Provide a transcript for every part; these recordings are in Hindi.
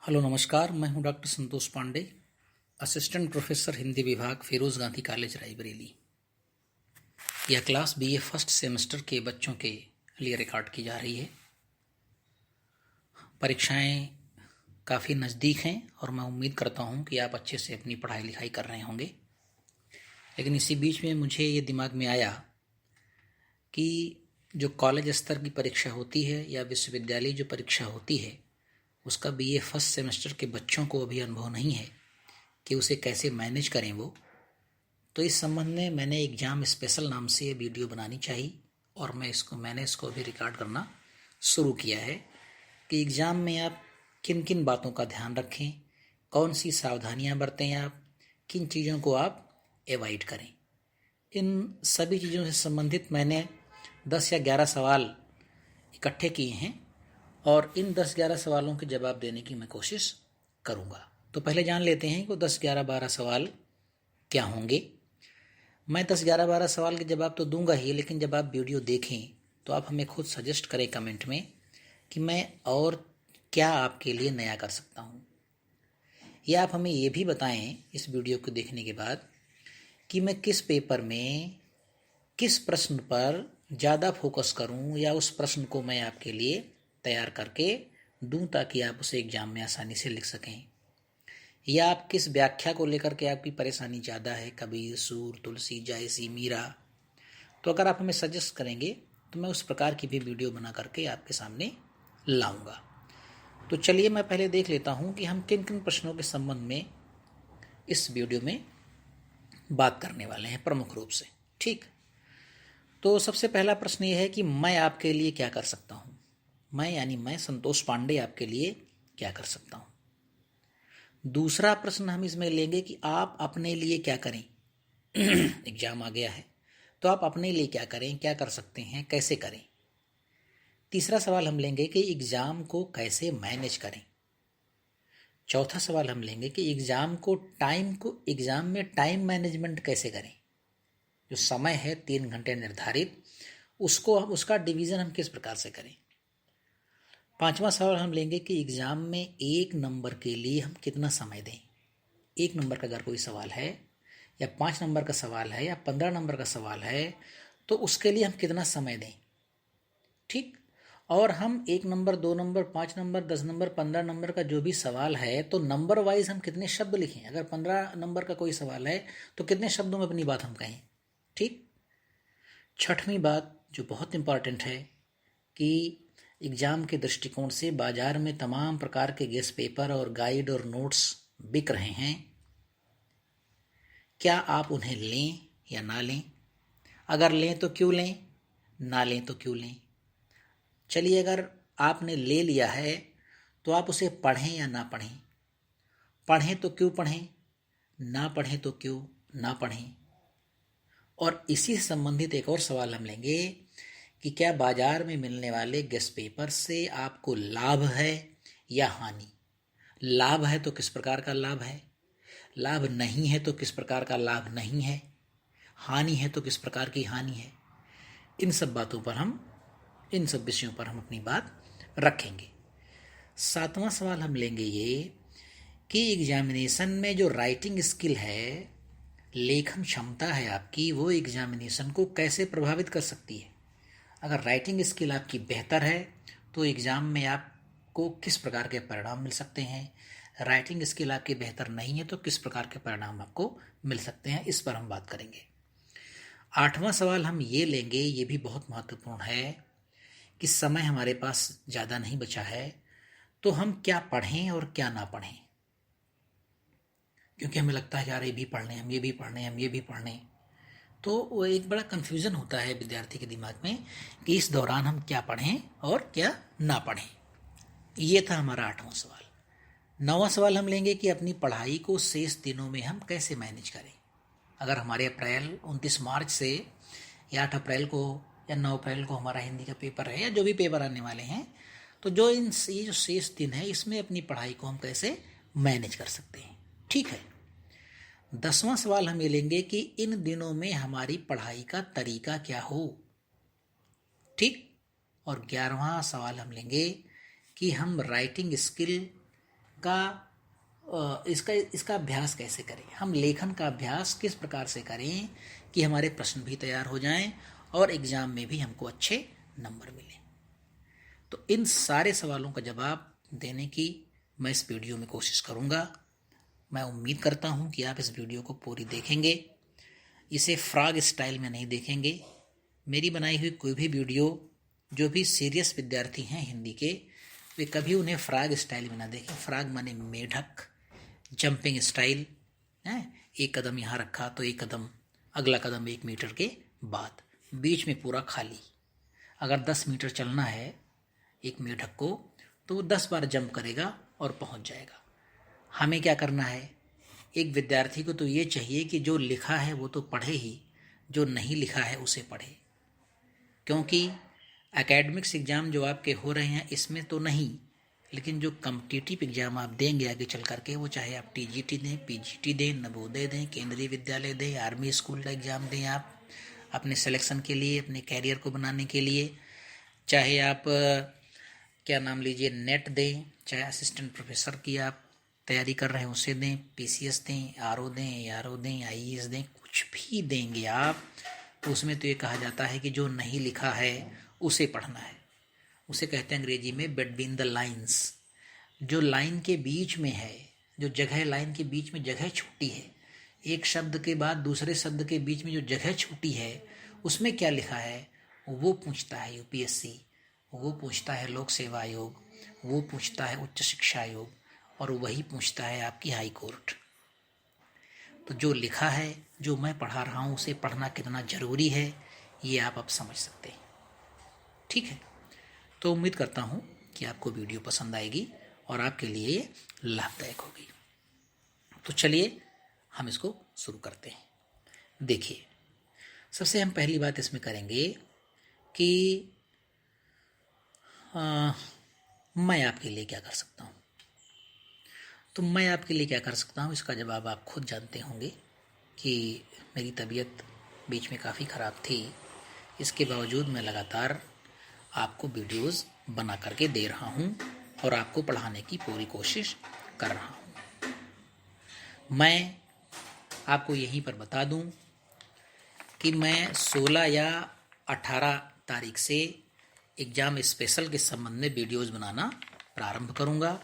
हेलो नमस्कार। मैं हूं doctor Santosh Pandey, assistant professor Hindi विभाग, फिरोज गांधी कॉलेज, रायबरेली। यह क्लास बीए फर्स्ट सेमेस्टर के बच्चों के लिए रिकॉर्ड की जा रही है। परीक्षाएं काफ़ी नज़दीक हैं और मैं उम्मीद करता हूं कि आप अच्छे से अपनी पढ़ाई लिखाई कर रहे होंगे। लेकिन इसी बीच में मुझे ये दिमाग में आया कि जो कॉलेज स्तर की परीक्षा होती है या विश्वविद्यालय जो परीक्षा होती है, उसका बीए फर्स्ट सेमेस्टर के बच्चों को अभी अनुभव नहीं है कि उसे कैसे मैनेज करें वो। तो इस संबंध में मैंने एग्ज़ाम स्पेशल नाम से ये वीडियो बनानी चाहिए और मैंने इसको अभी रिकॉर्ड करना शुरू किया है कि एग्ज़ाम में आप किन किन बातों का ध्यान रखें, कौन सी सावधानियां बरतें, आप किन चीज़ों को आप एवॉइड करें। इन सभी चीज़ों से संबंधित मैंने 10 या 11 सवाल इकट्ठे किए हैं और इन 10-11 सवालों के जवाब देने की मैं कोशिश करूँगा। तो पहले जान लेते हैं कि वो 10-11-12 सवाल क्या होंगे। मैं 10-11-12 सवाल के जवाब तो दूंगा ही, लेकिन जब आप वीडियो देखें तो आप हमें खुद सजेस्ट करें कमेंट में कि मैं और क्या आपके लिए नया कर सकता हूँ, या आप हमें ये भी बताएं इस वीडियो को देखने के बाद कि मैं किस पेपर में किस प्रश्न पर ज़्यादा फोकस करूं या उस प्रश्न को मैं आपके लिए तैयार करके दूं ताकि आप उसे एग्जाम में आसानी से लिख सकें, या आप किस व्याख्या को लेकर के आपकी परेशानी ज़्यादा है, कबीर, सूर, तुलसी, जायसी, मीरा। तो अगर आप हमें सजेस्ट करेंगे तो मैं उस प्रकार की भी वीडियो बना करके आपके सामने लाऊंगा। तो चलिए मैं पहले देख लेता हूं कि हम किन किन प्रश्नों के संबंध में इस वीडियो में बात करने वाले हैं प्रमुख रूप से। ठीक, तो सबसे पहला प्रश्न ये है कि मैं आपके लिए क्या कर सकता हूं। मैं यानी मैं संतोष पांडे आपके लिए क्या कर सकता हूं। दूसरा प्रश्न हम इसमें लेंगे कि आप अपने लिए क्या करें। एग्जाम आ गया है तो आप अपने लिए क्या करें, क्या कर सकते हैं, कैसे करें। तीसरा सवाल हम लेंगे कि एग्जाम को कैसे मैनेज करें। चौथा सवाल हम लेंगे कि एग्जाम में टाइम मैनेजमेंट कैसे करें। जो समय है 3 घंटे निर्धारित, उसका डिवीज़न हम किस प्रकार से करें। पांचवा सवाल हम लेंगे कि एग्ज़ाम में 1 नंबर के लिए हम कितना समय दें। 1 नंबर का अगर कोई सवाल है या 5 नंबर का सवाल है या 15 नंबर का सवाल है तो उसके लिए हम कितना समय दें। ठीक, और हम 1 number, 2 number, 5 number, 10 number, 15 number का जो भी सवाल है तो नंबर वाइज हम कितने शब्द लिखें। अगर 15 नंबर का कोई सवाल है तो कितने शब्दों में अपनी बात हम कहें। ठीक, छठवीं बात जो बहुत इम्पॉर्टेंट है कि एग्ज़ाम के दृष्टिकोण से बाजार में तमाम प्रकार के गेस्ट पेपर और गाइड और नोट्स बिक रहे हैं, क्या आप उन्हें लें या ना लें। अगर लें तो क्यों लें, ना लें तो क्यों लें। चलिए, अगर आपने ले लिया है तो आप उसे पढ़ें या ना पढ़ें। पढ़ें तो क्यों पढ़ें, ना पढ़ें तो क्यों ना पढ़ें। और इसी से संबंधित एक और सवाल हम लेंगे कि क्या बाजार में मिलने वाले गेस्ट पेपर से आपको लाभ है या हानि। लाभ है तो किस प्रकार का लाभ है, लाभ नहीं है तो किस प्रकार का लाभ नहीं है, हानि है तो किस प्रकार की हानि है। इन सब विषयों पर हम अपनी बात रखेंगे। 7वां सवाल हम लेंगे ये कि एग्जामिनेशन में जो राइटिंग स्किल है, लेखन क्षमता है आपकी, वो एग्जामिनेशन को कैसे प्रभावित कर सकती है। अगर राइटिंग स्किल आपकी बेहतर है तो एग्ज़ाम में आपको किस प्रकार के परिणाम मिल सकते हैं। राइटिंग स्किल आपकी बेहतर नहीं है तो किस प्रकार के परिणाम आपको मिल सकते हैं, इस पर हम बात करेंगे। 8वां सवाल हम ये लेंगे, ये भी बहुत महत्वपूर्ण है कि समय हमारे पास ज़्यादा नहीं बचा है तो हम क्या पढ़ें और क्या ना पढ़ें। क्योंकि हमें लगता है यार ये भी पढ़ लें, हम ये भी पढ़ लें, हम ये भी पढ़ लें, तो वो एक बड़ा कन्फ्यूज़न होता है विद्यार्थी के दिमाग में कि इस दौरान हम क्या पढ़ें और क्या ना पढ़ें। ये था हमारा 8वां सवाल। 9वां सवाल हम लेंगे कि अपनी पढ़ाई को शेष दिनों में हम कैसे मैनेज करें। अगर हमारे 29 मार्च से या 8 अप्रैल को या 9 अप्रैल को हमारा हिंदी का पेपर है या जो भी पेपर आने वाले हैं, तो ये जो शेष दिन है इसमें अपनी पढ़ाई को हम कैसे मैनेज कर सकते हैं। ठीक है। 10वां सवाल हम ये लेंगे कि इन दिनों में हमारी पढ़ाई का तरीका क्या हो। ठीक, और 11वां सवाल हम लेंगे कि हम राइटिंग स्किल का इसका अभ्यास कैसे करें, हम लेखन का अभ्यास किस प्रकार से करें कि हमारे प्रश्न भी तैयार हो जाएं और एग्जाम में भी हमको अच्छे नंबर मिलें। तो इन सारे सवालों का जवाब देने की मैं इस वीडियो में कोशिश करूंगा। मैं उम्मीद करता हूं कि आप इस वीडियो को पूरी देखेंगे, इसे फ्रॉग स्टाइल में नहीं देखेंगे। मेरी बनाई हुई कोई भी वीडियो, जो भी सीरियस विद्यार्थी हैं हिंदी के, वे कभी उन्हें फ्रॉग स्टाइल में ना देखें। फ्रॉग माने मेढक, जंपिंग स्टाइल है, एक कदम यहाँ रखा तो एक कदम, अगला कदम 1 मीटर के बाद, बीच में पूरा खाली। अगर 10 मीटर चलना है एक मेढक को तो वो 10 बार जंप करेगा और पहुंच जाएगा। हमें क्या करना है, एक विद्यार्थी को तो ये चाहिए कि जो लिखा है वो तो पढ़े ही, जो नहीं लिखा है उसे पढ़े। क्योंकि एकेडमिक्स एग्ज़ाम जो आपके हो रहे हैं इसमें तो नहीं, लेकिन जो कॉम्पिटिटिव एग्ज़ाम आप देंगे आगे चल करके, वो चाहे आप टीजीटी दें, पीजीटी दें, नवोदय दें, केंद्रीय विद्यालय दें, आर्मी स्कूल का एग्ज़ाम दें, आप अपने सिलेक्शन के लिए, अपने कैरियर को बनाने के लिए, चाहे आप क्या नाम लीजिए नेट दें, चाहे असिस्टेंट प्रोफेसर की आप तैयारी कर रहे हैं उसे दें, पीसीएस दें, आरओ दें, एआरओ दें, आईएएस दें, कुछ भी देंगे आप, तो उसमें तो ये कहा जाता है कि जो नहीं लिखा है उसे पढ़ना है। उसे कहते हैं अंग्रेजी में बिटवीन द लाइन्स। जो लाइन के बीच में है, जो जगह लाइन के बीच में जगह छूटी है, एक शब्द के बाद दूसरे शब्द के बीच में जो जगह छूटी है उसमें क्या लिखा है, वो पूछता है यूपीएससी, वो पूछता है लोक सेवा आयोग, वो पूछता है उच्च शिक्षा आयोग, और वही पूछता है आपकी हाई कोर्ट। तो जो लिखा है, जो मैं पढ़ा रहा हूँ, उसे पढ़ना कितना ज़रूरी है ये आप अब समझ सकते हैं। ठीक है, तो उम्मीद करता हूँ कि आपको वीडियो पसंद आएगी और आपके लिए ये लाभदायक होगी। तो चलिए हम इसको शुरू करते हैं। देखिए, सबसे हम पहली बात इसमें करेंगे कि मैं आपके लिए क्या कर सकता हूँ। तो मैं आपके लिए क्या कर सकता हूँ, इसका जवाब आप खुद जानते होंगे कि मेरी तबीयत बीच में काफ़ी ख़राब थी, इसके बावजूद मैं लगातार आपको वीडियोस बना करके दे रहा हूँ और आपको पढ़ाने की पूरी कोशिश कर रहा हूँ। मैं आपको यहीं पर बता दूँ कि मैं 16 या 18 तारीख से एग्ज़ाम स्पेशल के संबंध में वीडियोस बनाना प्रारंभ करूँगा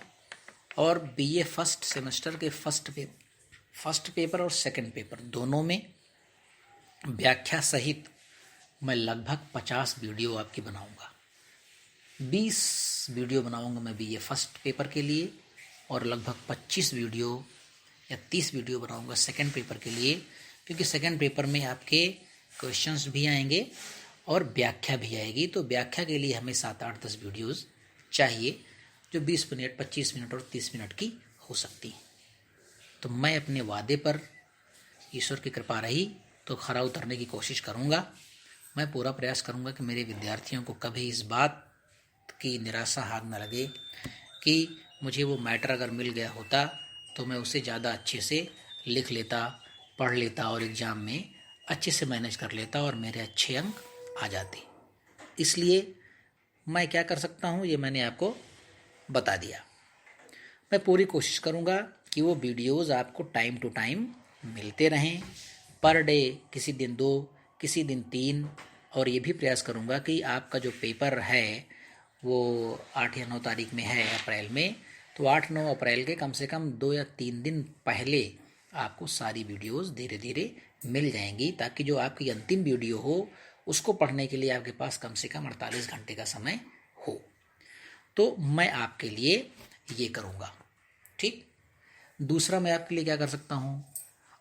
और बीए फर्स्ट सेमेस्टर के फर्स्ट पेपर और सेकंड पेपर दोनों में व्याख्या सहित मैं लगभग 50 वीडियो आपकी बनाऊंगा। 20 वीडियो बनाऊंगा मैं बीए फर्स्ट पेपर के लिए और लगभग 25 वीडियो या 30 वीडियो बनाऊंगा सेकंड पेपर के लिए, क्योंकि सेकंड पेपर में आपके क्वेश्चंस भी आएंगे और व्याख्या भी आएगी। तो व्याख्या के लिए हमें 7, 8, 10 वीडियोज़ चाहिए जो 20 मिनट, 25 मिनट और 30 मिनट की हो सकती हैं। तो मैं अपने वादे पर, ईश्वर की कृपा रही तो खरा उतरने की कोशिश करूँगा। मैं पूरा प्रयास करूँगा कि मेरे विद्यार्थियों को कभी इस बात की निराशा हाथ न लगे कि मुझे वो मैटर अगर मिल गया होता तो मैं उसे ज़्यादा अच्छे से लिख लेता, पढ़ लेता और एग्ज़ाम में अच्छे से मैनेज कर लेता और मेरे अच्छे अंक आ जाते। इसलिए मैं क्या कर सकता हूँ ये मैंने आपको बता दिया। मैं पूरी कोशिश करूँगा कि वो वीडियोस आपको टाइम टू टाइम मिलते रहें, पर डे, किसी दिन 2, किसी दिन 3, और ये भी प्रयास करूँगा कि आपका जो पेपर है वो 8 या 9 तारीख में है अप्रैल में, तो 8-9 अप्रैल के कम से कम 2 या 3 दिन पहले आपको सारी वीडियोस धीरे धीरे मिल जाएंगी, ताकि जो आपकी अंतिम वीडियो हो उसको पढ़ने के लिए आपके पास कम से कम 48 घंटे का समय हो। तो मैं आपके लिए ये करूँगा। ठीक, दूसरा मैं आपके लिए क्या कर सकता हूँ,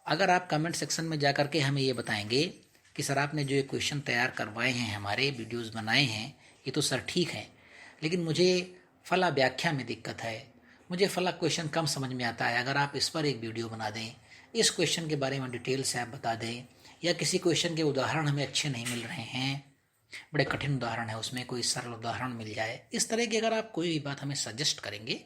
अगर आप कमेंट सेक्शन में जा कर के हमें ये बताएंगे कि सर आपने जो ये क्वेश्चन तैयार करवाए हैं, हमारे वीडियोस बनाए हैं, ये तो सर ठीक है, लेकिन मुझे फला व्याख्या में दिक्कत है, मुझे फला क्वेश्चन कम समझ में आता है, अगर आप इस पर एक वीडियो बना दें, इस क्वेश्चन के बारे में डिटेल से आप बता दें, या किसी क्वेश्चन के उदाहरण हमें अच्छे नहीं मिल रहे हैं, बड़े कठिन उदाहरण है, उसमें कोई सरल उदाहरण मिल जाए, इस तरह की अगर आप कोई भी बात हमें सजेस्ट करेंगे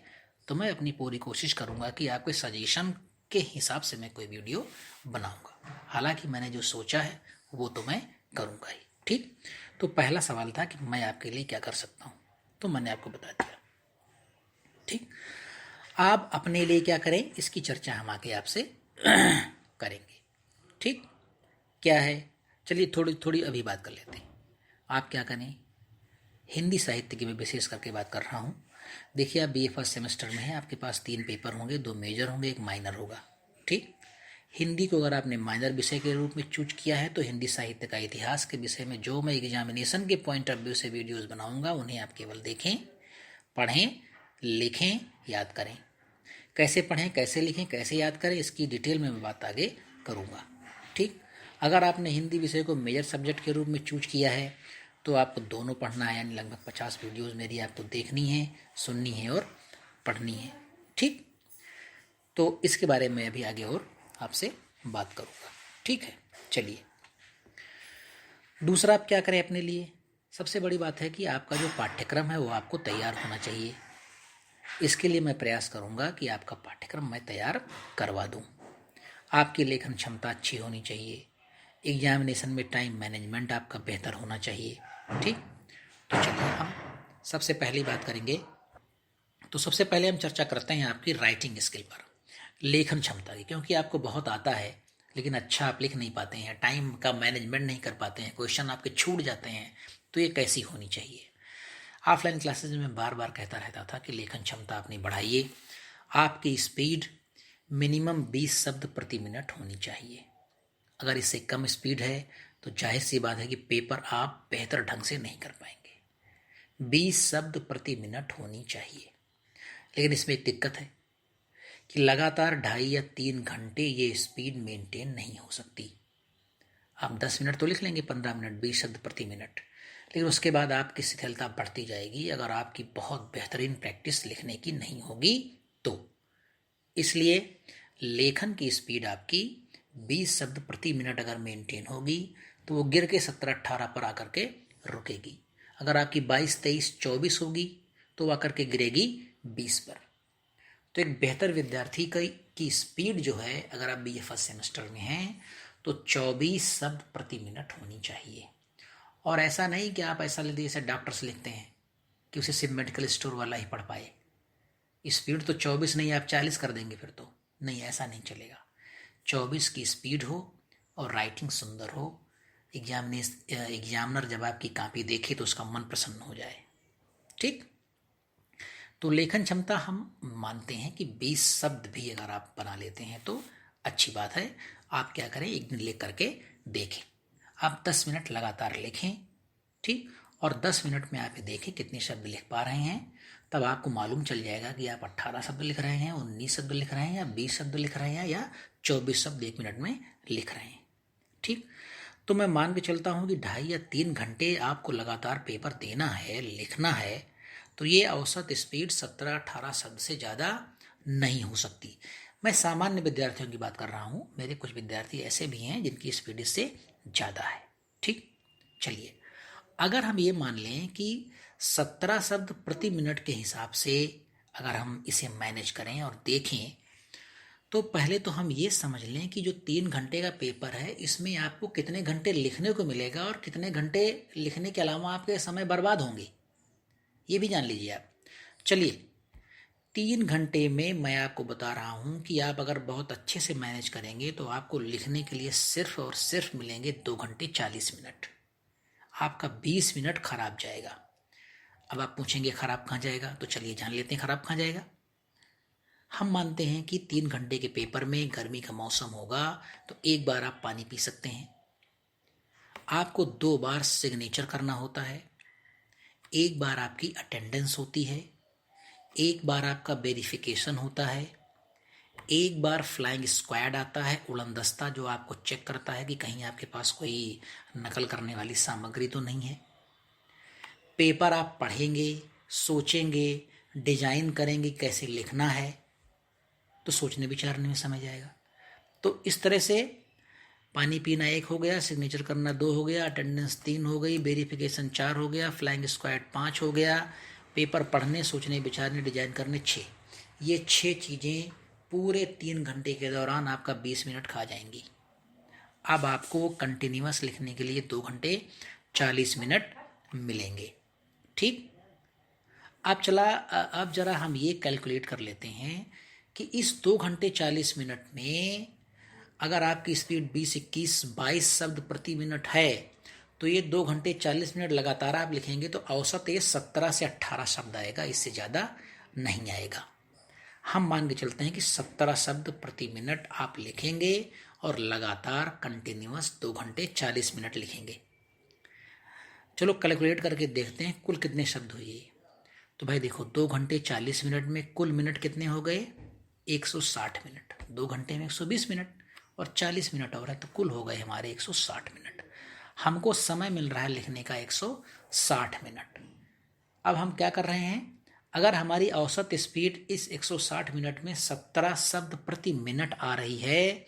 तो मैं अपनी पूरी कोशिश करूँगा कि आपके सजेशन के हिसाब से मैं कोई वीडियो बनाऊँगा। हालांकि मैंने जो सोचा है वो तो मैं करूँगा ही। ठीक, तो पहला सवाल था कि मैं आपके लिए क्या कर सकता हूँ, तो मैंने आपको बता दिया। ठीक, आप अपने लिए क्या करें, इसकी चर्चा हम आगे आपसे करेंगे। ठीक, क्या है, चलिए थोड़ी थोड़ी अभी बात कर लेते हैं। आप क्या करें, हिंदी साहित्य की मैं विशेष करके बात कर रहा हूँ। देखिए, आप बीए फर्स्ट सेमेस्टर में हैं, आपके पास 3 पेपर होंगे, 2 मेजर होंगे, 1 माइनर होगा। ठीक, हिंदी को अगर आपने माइनर विषय के रूप में चूज किया है तो हिंदी साहित्य का इतिहास के विषय में जो मैं एग्जामिनेशन के पॉइंट ऑफ व्यू से वीडियोस बनाऊंगा उन्हें आप केवल देखें, पढ़ें, लिखें, याद करें। कैसे पढ़ें, कैसे लिखें, कैसे याद करें, इसकी डिटेल में मैं बात आगे करूँगा। ठीक, अगर आपने हिंदी विषय को मेजर सब्जेक्ट के रूप में चूज किया है तो आपको दोनों पढ़ना है, यानी लगभग 50 वीडियोस मेरी आपको देखनी है, सुननी है और पढ़नी है। ठीक, तो इसके बारे में अभी आगे और आपसे बात करूँगा। ठीक है, चलिए। दूसरा आप क्या करें अपने लिए, सबसे बड़ी बात है कि आपका जो पाठ्यक्रम है वो आपको तैयार होना चाहिए। इसके लिए मैं प्रयास करूँगा कि आपका पाठ्यक्रम मैं तैयार करवा दूँ। आपकी लेखन क्षमता अच्छी होनी चाहिए, एग्जामिनेशन में टाइम मैनेजमेंट आपका बेहतर होना चाहिए। ठीक, तो चलिए हम सबसे पहली बात करेंगे। तो सबसे पहले हम चर्चा करते हैं आपकी राइटिंग स्किल पर, लेखन क्षमता की, क्योंकि आपको बहुत आता है लेकिन अच्छा आप लिख नहीं पाते हैं, टाइम का मैनेजमेंट नहीं कर पाते हैं, क्वेश्चन आपके छूट जाते हैं, तो ये कैसी होनी चाहिए। ऑफलाइन क्लासेज में बार बार कहता रहता था कि लेखन क्षमता अपनी बढ़ाइए, आपकी स्पीड मिनिमम 20 शब्द प्रति मिनट होनी चाहिए। अगर इससे कम स्पीड है तो जाहिर सी बात है कि पेपर आप बेहतर ढंग से नहीं कर पाएंगे। 20 शब्द प्रति मिनट होनी चाहिए, लेकिन इसमें एक दिक्कत है कि लगातार 2.5 या 3 घंटे ये स्पीड मेंटेन नहीं हो सकती। आप 10 मिनट तो लिख लेंगे, 15 मिनट, 20 शब्द प्रति मिनट, लेकिन उसके बाद आपकी शिथिलता बढ़ती जाएगी अगर आपकी बहुत बेहतरीन प्रैक्टिस लिखने की नहीं होगी तो। इसलिए लेखन की स्पीड आपकी 20 शब्द प्रति मिनट अगर मेंटेन होगी तो वो गिर के 17-18 पर आकर के रुकेगी। अगर आपकी 22-23-24 होगी तो आकर के गिरेगी 20 पर। तो एक बेहतर विद्यार्थी की स्पीड जो है, अगर आप बीए फर्स्ट सेमेस्टर में हैं तो 24 शब्द प्रति मिनट होनी चाहिए। और ऐसा नहीं कि आप ऐसा ले लीजिए जैसे डॉक्टर्स लिखते हैं कि उसे सिर्फ मेडिकल स्टोर वाला ही पढ़ पाए। स्पीड तो 24 नहीं, आप 40 कर देंगे फिर तो नहीं, ऐसा नहीं चलेगा। 24 की स्पीड हो और राइटिंग सुंदर हो, एग्जामिनर जब आपकी कॉपी देखे तो उसका मन प्रसन्न हो जाए। ठीक, तो लेखन क्षमता हम मानते हैं कि 20 शब्द भी अगर आप बना लेते हैं तो अच्छी बात है। आप क्या करें, एक दिन लिख करके देखें, आप 10 मिनट लगातार लिखें। ठीक, और 10 मिनट में आप देखें कितने शब्द लिख पा रहे हैं, तब आपको मालूम चल जाएगा कि आप 18 शब्द लिख रहे हैं, 19 शब्द लिख रहे हैं, या 20 शब्द लिख रहे हैं, या 24 शब्द 1 मिनट में लिख रहे हैं। ठीक, तो मैं मान के चलता हूँ कि 2.5 या 3 घंटे आपको लगातार पेपर देना है, लिखना है, तो ये औसत स्पीड 17-18 शब्द से ज़्यादा नहीं हो सकती। मैं सामान्य विद्यार्थियों की बात कर रहा हूँ, मेरे कुछ विद्यार्थी ऐसे भी हैं जिनकी स्पीड इससे ज़्यादा है। ठीक, चलिए, अगर हम ये मान लें कि 17 शब्द प्रति मिनट के हिसाब से अगर हम इसे मैनेज करें और देखें, तो पहले तो हम ये समझ लें कि जो 3 घंटे का पेपर है इसमें आपको कितने घंटे लिखने को मिलेगा और कितने घंटे लिखने के अलावा आपके समय बर्बाद होंगे, ये भी जान लीजिए आप। चलिए, 3 घंटे में मैं आपको बता रहा हूँ कि आप अगर बहुत अच्छे से मैनेज करेंगे तो आपको लिखने के लिए सिर्फ और सिर्फ मिलेंगे 2 घंटे 40 मिनट। आपका 20 मिनट खराब जाएगा। अब आप पूछेंगे खराब कहाँ जाएगा, तो चलिए जान लेते हैं खराब कहाँ जाएगा। हम मानते हैं कि 3 घंटे के पेपर में गर्मी का मौसम होगा तो एक बार आप पानी पी सकते हैं। आपको 2 बार सिग्नेचर करना होता है, एक बार आपकी अटेंडेंस होती है, एक बार आपका वेरिफिकेशन होता है, एक बार फ्लाइंग स्क्वाड आता है, उड़न दस्ता, जो आपको चेक करता है कि कहीं आपके पास कोई नकल करने वाली सामग्री तो नहीं है। पेपर आप पढ़ेंगे, सोचेंगे, डिजाइन करेंगे कैसे लिखना है, तो सोचने विचारने में समय जाएगा। तो इस तरह से पानी पीना 1 हो गया, सिग्नेचर करना 2 हो गया, अटेंडेंस 3 हो गई, वेरिफिकेशन 4 हो गया, फ्लाइंग स्क्वाड 5 हो गया, पेपर पढ़ने, सोचने, विचारने, डिजाइन करने 6। ये 6 चीज़ें पूरे 3 घंटे के दौरान आपका 20 मिनट खा जाएंगी। अब आपको कंटिन्यूअस लिखने के लिए 2 घंटे 40 मिनट मिलेंगे। ठीक, अब जरा हम ये कैलकुलेट कर लेते हैं कि इस 2 घंटे 40 मिनट में अगर आपकी स्पीड 20, 21, 22 शब्द प्रति मिनट है तो ये 2 घंटे 40 मिनट लगातार आप लिखेंगे तो औसत ये 17 से 18 शब्द आएगा, इससे ज़्यादा नहीं आएगा। हम मान के चलते हैं कि 17 शब्द प्रति मिनट आप लिखेंगे और लगातार कंटिन्यूअस 2 घंटे 40 मिनट लिखेंगे। चलो कैलकुलेट करके देखते हैं कुल कितने शब्द हुए। तो भाई देखो 2 घंटे 40 मिनट में कुल मिनट कितने हो गए? 160 मिनट। 2 घंटे में 120 मिनट और 40 मिनट और है तो कुल हो गए हमारे 160 मिनट। हमको समय मिल रहा है लिखने का 160 मिनट। अब हम क्या कर रहे हैं, अगर हमारी औसत स्पीड इस 160 मिनट में 17 शब्द प्रति मिनट आ रही है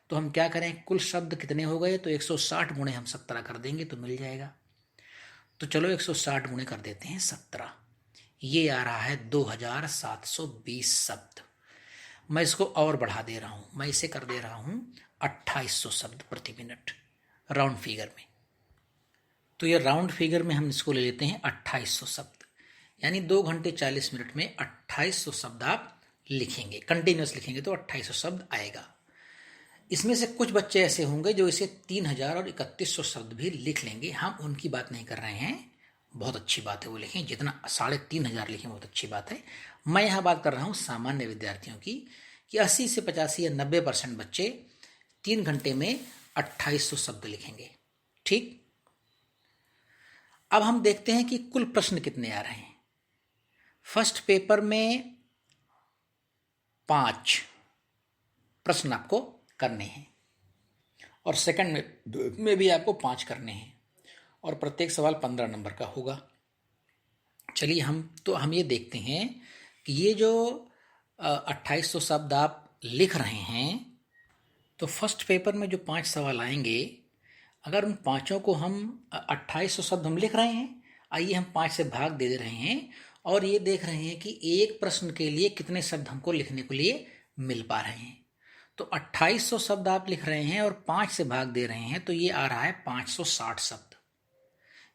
तो हम क्या करें, कुल शब्द कितने हो गए तो 160 गुणे हम 17 कर देंगे तो मिल जाएगा। तो चलो 160 गुणे कर देते हैं 17, ये आ रहा है 2720 शब्द। मैं इसको और बढ़ा दे रहा हूं, मैं इसे कर दे रहा हूं 2800 शब्द प्रति मिनट राउंड फिगर में। तो ये राउंड फिगर में हम इसको ले लेते हैं 2800 शब्द, यानी 2 घंटे 40 मिनट में 2800 शब्द आप लिखेंगे, कंटिन्यूस लिखेंगे तो 2800 शब्द आएगा। इसमें से कुछ बच्चे ऐसे होंगे जो इसे 3000 और 3100 शब्द भी लिख लेंगे, हम उनकी बात नहीं कर रहे हैं। बहुत अच्छी बात है वो लिखें, जितना 3500 लिखें बहुत अच्छी बात है। मैं यहाँ बात कर रहा हूँ सामान्य विद्यार्थियों की कि 80 से 85 या 90% बच्चे 3 घंटे में 2800 शब्द लिखेंगे। ठीक, अब हम देखते हैं कि कुल प्रश्न कितने आ रहे हैं। फर्स्ट पेपर में 5 प्रश्न आपको करने हैं और सेकंड में भी आपको 5 करने हैं और प्रत्येक सवाल 15 नंबर का होगा। चलिए हम ये देखते हैं कि ये जो 2800 शब्द आप लिख रहे हैं तो फर्स्ट पेपर में जो 5 सवाल आएंगे, अगर उन पांचों को हम 2800 शब्द हम लिख रहे हैं, आइए हम 5 से भाग दे रहे हैं और ये देख रहे हैं कि एक प्रश्न के लिए कितने शब्द हमको लिखने के लिए मिल पा रहे हैं। तो 2800 शब्द आप लिख रहे हैं और 5 से भाग दे रहे हैं तो ये आ रहा है 560 शब्द।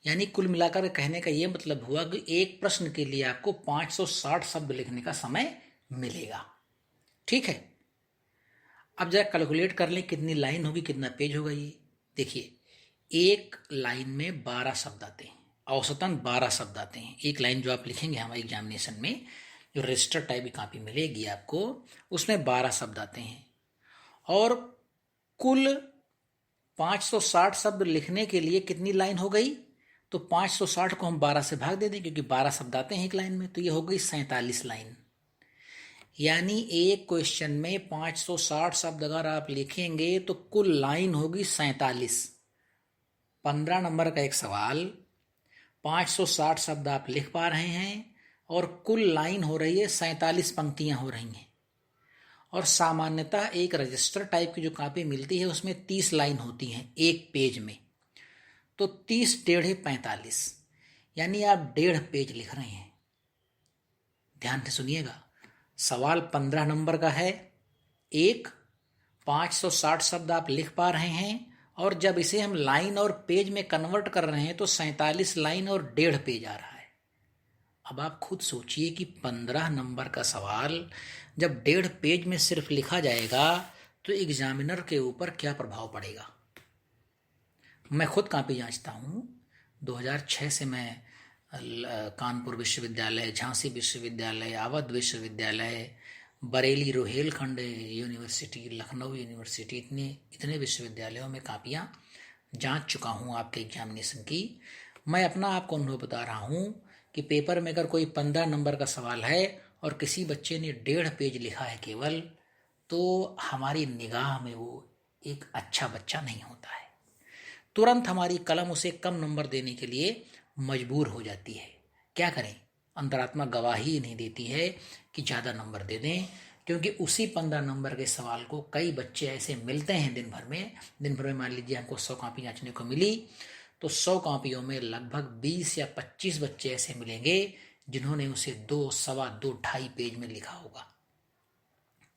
यानी कुल मिलाकर कहने का ये मतलब हुआ कि एक प्रश्न के लिए आपको 560 शब्द लिखने का समय मिलेगा। ठीक है, अब जरा कैलकुलेट कर लें कितनी लाइन होगी, कितना पेज होगा। ये देखिए, एक लाइन में 12 शब्द आते हैं, औसतन 12 शब्द आते हैं। एक लाइन जो आप लिखेंगे हमारे एग्जामिनेशन में, जो रजिस्टर टाइप की कॉपी मिलेगी आपको, उसमें 12 शब्द आते हैं और कुल 560 शब्द लिखने के लिए कितनी लाइन हो गई, तो 560 को हम 12 से भाग दे दें क्योंकि 12 शब्द आते हैं एक लाइन में, तो ये हो गई 47 लाइन। यानी एक क्वेश्चन में 560 शब्द अगर आप लिखेंगे तो कुल लाइन होगी 47। 15 नंबर का एक सवाल, 560 शब्द आप लिख पा रहे हैं और कुल लाइन हो रही है 47 पंक्तियां हो रही हैं। और सामान्यतः एक रजिस्टर टाइप की जो कॉपी मिलती है उसमें 30 लाइन होती हैं एक पेज में, तो 30 टेढ़े 45, यानी आप 1.5 पेज लिख रहे हैं। ध्यान से सुनिएगा, सवाल 15 नंबर का है, एक 560 शब्द आप लिख पा रहे हैं और जब इसे हम लाइन और पेज में कन्वर्ट कर रहे हैं तो 47 लाइन और 1.5 पेज आ रहा है। अब आप खुद सोचिए कि 15 नंबर का सवाल जब 1.5 पेज में सिर्फ लिखा जाएगा तो एग्जामिनर के ऊपर क्या प्रभाव पड़ेगा। मैं खुद कॉपी जांचता हूँ, 2006 से मैं कानपुर विश्वविद्यालय, झांसी विश्वविद्यालय, अवध विश्वविद्यालय, बरेली रोहेलखंड यूनिवर्सिटी, लखनऊ यूनिवर्सिटी, इतने विश्वविद्यालयों में कापियाँ जांच चुका हूँ आपके एग्जामिनेशन की। मैं अपना आपको अनुभव बता रहा हूँ कि पेपर में अगर कोई 15 नंबर का सवाल है और किसी बच्चे ने 1.5 पेज लिखा है केवल, तो हमारी निगाह में वो एक अच्छा बच्चा नहीं होता है। तुरंत हमारी कलम उसे कम नंबर देने के लिए मजबूर हो जाती है। क्या करें, अंतरात्मा गवाही नहीं देती है कि ज़्यादा नंबर दे दें, क्योंकि उसी 15 नंबर के सवाल को कई बच्चे ऐसे मिलते हैं दिन भर में मान लीजिए हमको 100 कॉपी जांचने को मिली तो 100 कॉपियों में लगभग 20 या 25 बच्चे ऐसे मिलेंगे जिन्होंने उसे 2, सवा 2, 2.5 पेज में लिखा होगा।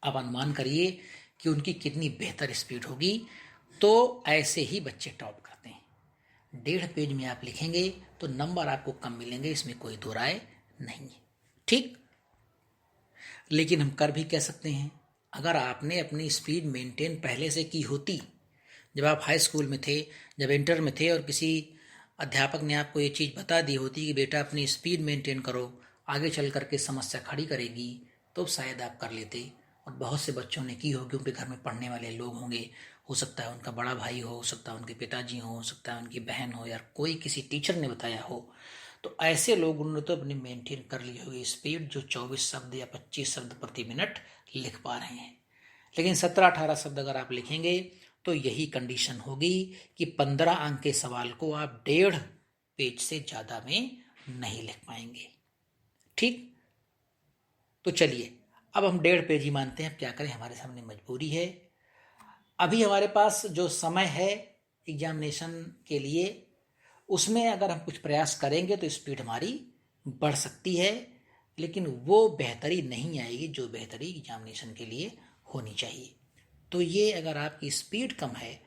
अब अनुमान करिए कि उनकी कितनी बेहतर स्पीड होगी। तो ऐसे ही बच्चे टॉप करते हैं। 1.5 पेज में आप लिखेंगे तो नंबर आपको कम मिलेंगे, इसमें कोई दो राय नहीं है। ठीक। लेकिन हम कर भी कह सकते हैं, अगर आपने अपनी स्पीड मेंटेन पहले से की होती, जब आप हाई स्कूल में थे, जब इंटर में थे और किसी अध्यापक ने आपको ये चीज़ बता दी होती कि बेटा अपनी स्पीड मेंटेन करो, आगे चल करके समस्या खड़ी करेगी, तो शायद आप कर लेते। और बहुत से बच्चों ने की होगी, उनके घर में पढ़ने वाले लोग होंगे, हो सकता है उनका बड़ा भाई हो सकता है उनके पिताजी हो सकता है उनकी बहन हो, या कोई किसी टीचर ने बताया हो। तो ऐसे लोगों ने तो अपनी मेंटेन कर ली होगी स्पीड, जो 24 शब्द या 25 शब्द प्रति मिनट लिख पा रहे हैं। लेकिन 17-18 शब्द अगर आप लिखेंगे तो यही कंडीशन होगी कि 15 अंक के सवाल को आप 1.5 पेज से ज़्यादा में नहीं लिख पाएंगे। ठीक। तो चलिए अब हम 1.5 पेज ही मानते हैं, अब क्या करें, हमारे सामने मजबूरी है। अभी हमारे पास जो समय है एग्जामिनेशन के लिए, उसमें अगर हम कुछ प्रयास करेंगे तो स्पीड हमारी बढ़ सकती है, लेकिन वो बेहतरी नहीं आएगी जो बेहतरी एग्जामिनेशन के लिए होनी चाहिए। तो ये अगर आपकी स्पीड कम है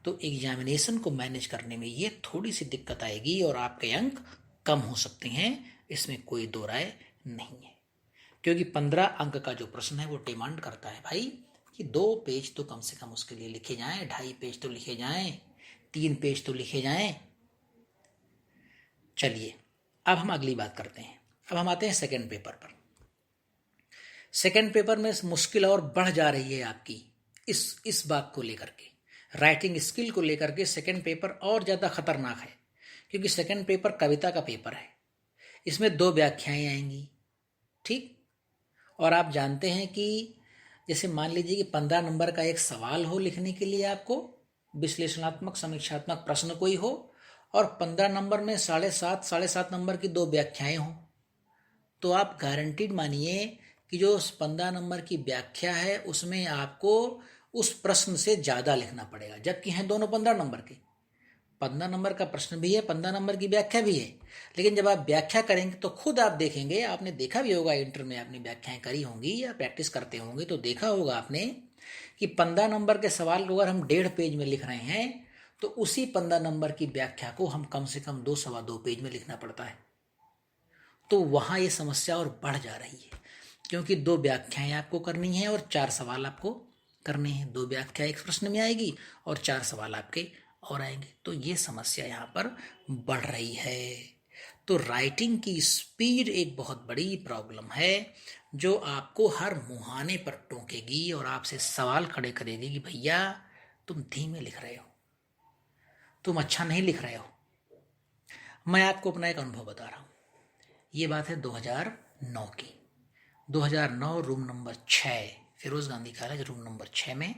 तो एग्जामिनेशन को मैनेज करने में ये थोड़ी सी दिक्कत आएगी और आपके अंक कम हो सकते हैं, इसमें कोई दो राय नहीं है। क्योंकि 15 अंक का जो प्रश्न है वो डिमांड करता है भाई कि 2 पेज तो कम से कम उसके लिए लिखे जाएं, 2.5 पेज तो लिखे जाएं, 3 पेज तो लिखे जाएं। चलिए अब हम अगली बात करते हैं। अब हम आते हैं सेकंड पेपर पर। सेकंड पेपर में मुश्किल और बढ़ जा रही है आपकी इस बात को लेकर के, राइटिंग स्किल को लेकर के सेकंड पेपर और ज़्यादा खतरनाक है। क्योंकि सेकंड पेपर कविता का पेपर है, इसमें 2 व्याख्याएं आएंगी। ठीक। और आप जानते हैं कि जैसे मान लीजिए कि 15 नंबर का एक सवाल हो लिखने के लिए, आपको विश्लेषणात्मक समीक्षात्मक प्रश्न कोई हो, और 15 नंबर में 7.5 नंबर की 2 व्याख्याएं हो, तो आप गारंटीड मानिए कि जो 15 नंबर की व्याख्या है उसमें आपको उस प्रश्न से ज़्यादा लिखना पड़ेगा, जबकि हैं दोनों 15 नंबर के। 15 नंबर का प्रश्न भी है, 15 नंबर की व्याख्या भी है। लेकिन जब आप व्याख्या करेंगे तो खुद आप देखेंगे, आपने देखा भी होगा, इंटर में आपने व्याख्याएं करी होंगी या प्रैक्टिस करते होंगे तो देखा होगा आपने कि 15 नंबर के सवाल को अगर हम 1.5 पेज में लिख रहे हैं तो उसी 15 नंबर की व्याख्या को हम कम से कम 2 सवा 2 पेज में लिखना पड़ता है। तो वहाँ ये समस्या और बढ़ जा रही है, क्योंकि 2 व्याख्याएं आपको करनी है और 4 सवाल आपको करने हैं। 2 व्याख्या एक प्रश्न में आएगी और 4 सवाल आपके और आएंगे, तो ये समस्या यहाँ पर बढ़ रही है। तो राइटिंग की स्पीड एक बहुत बड़ी प्रॉब्लम है जो आपको हर मुहाने पर टोकेगी और आपसे सवाल खड़े करेगी कि भैया तुम धीमे लिख रहे हो, तुम अच्छा नहीं लिख रहे हो। मैं आपको अपना एक अनुभव बता रहा हूँ। ये बात है 2009 की। 2009 room number 6 Feroze Gandhi college room number 6 में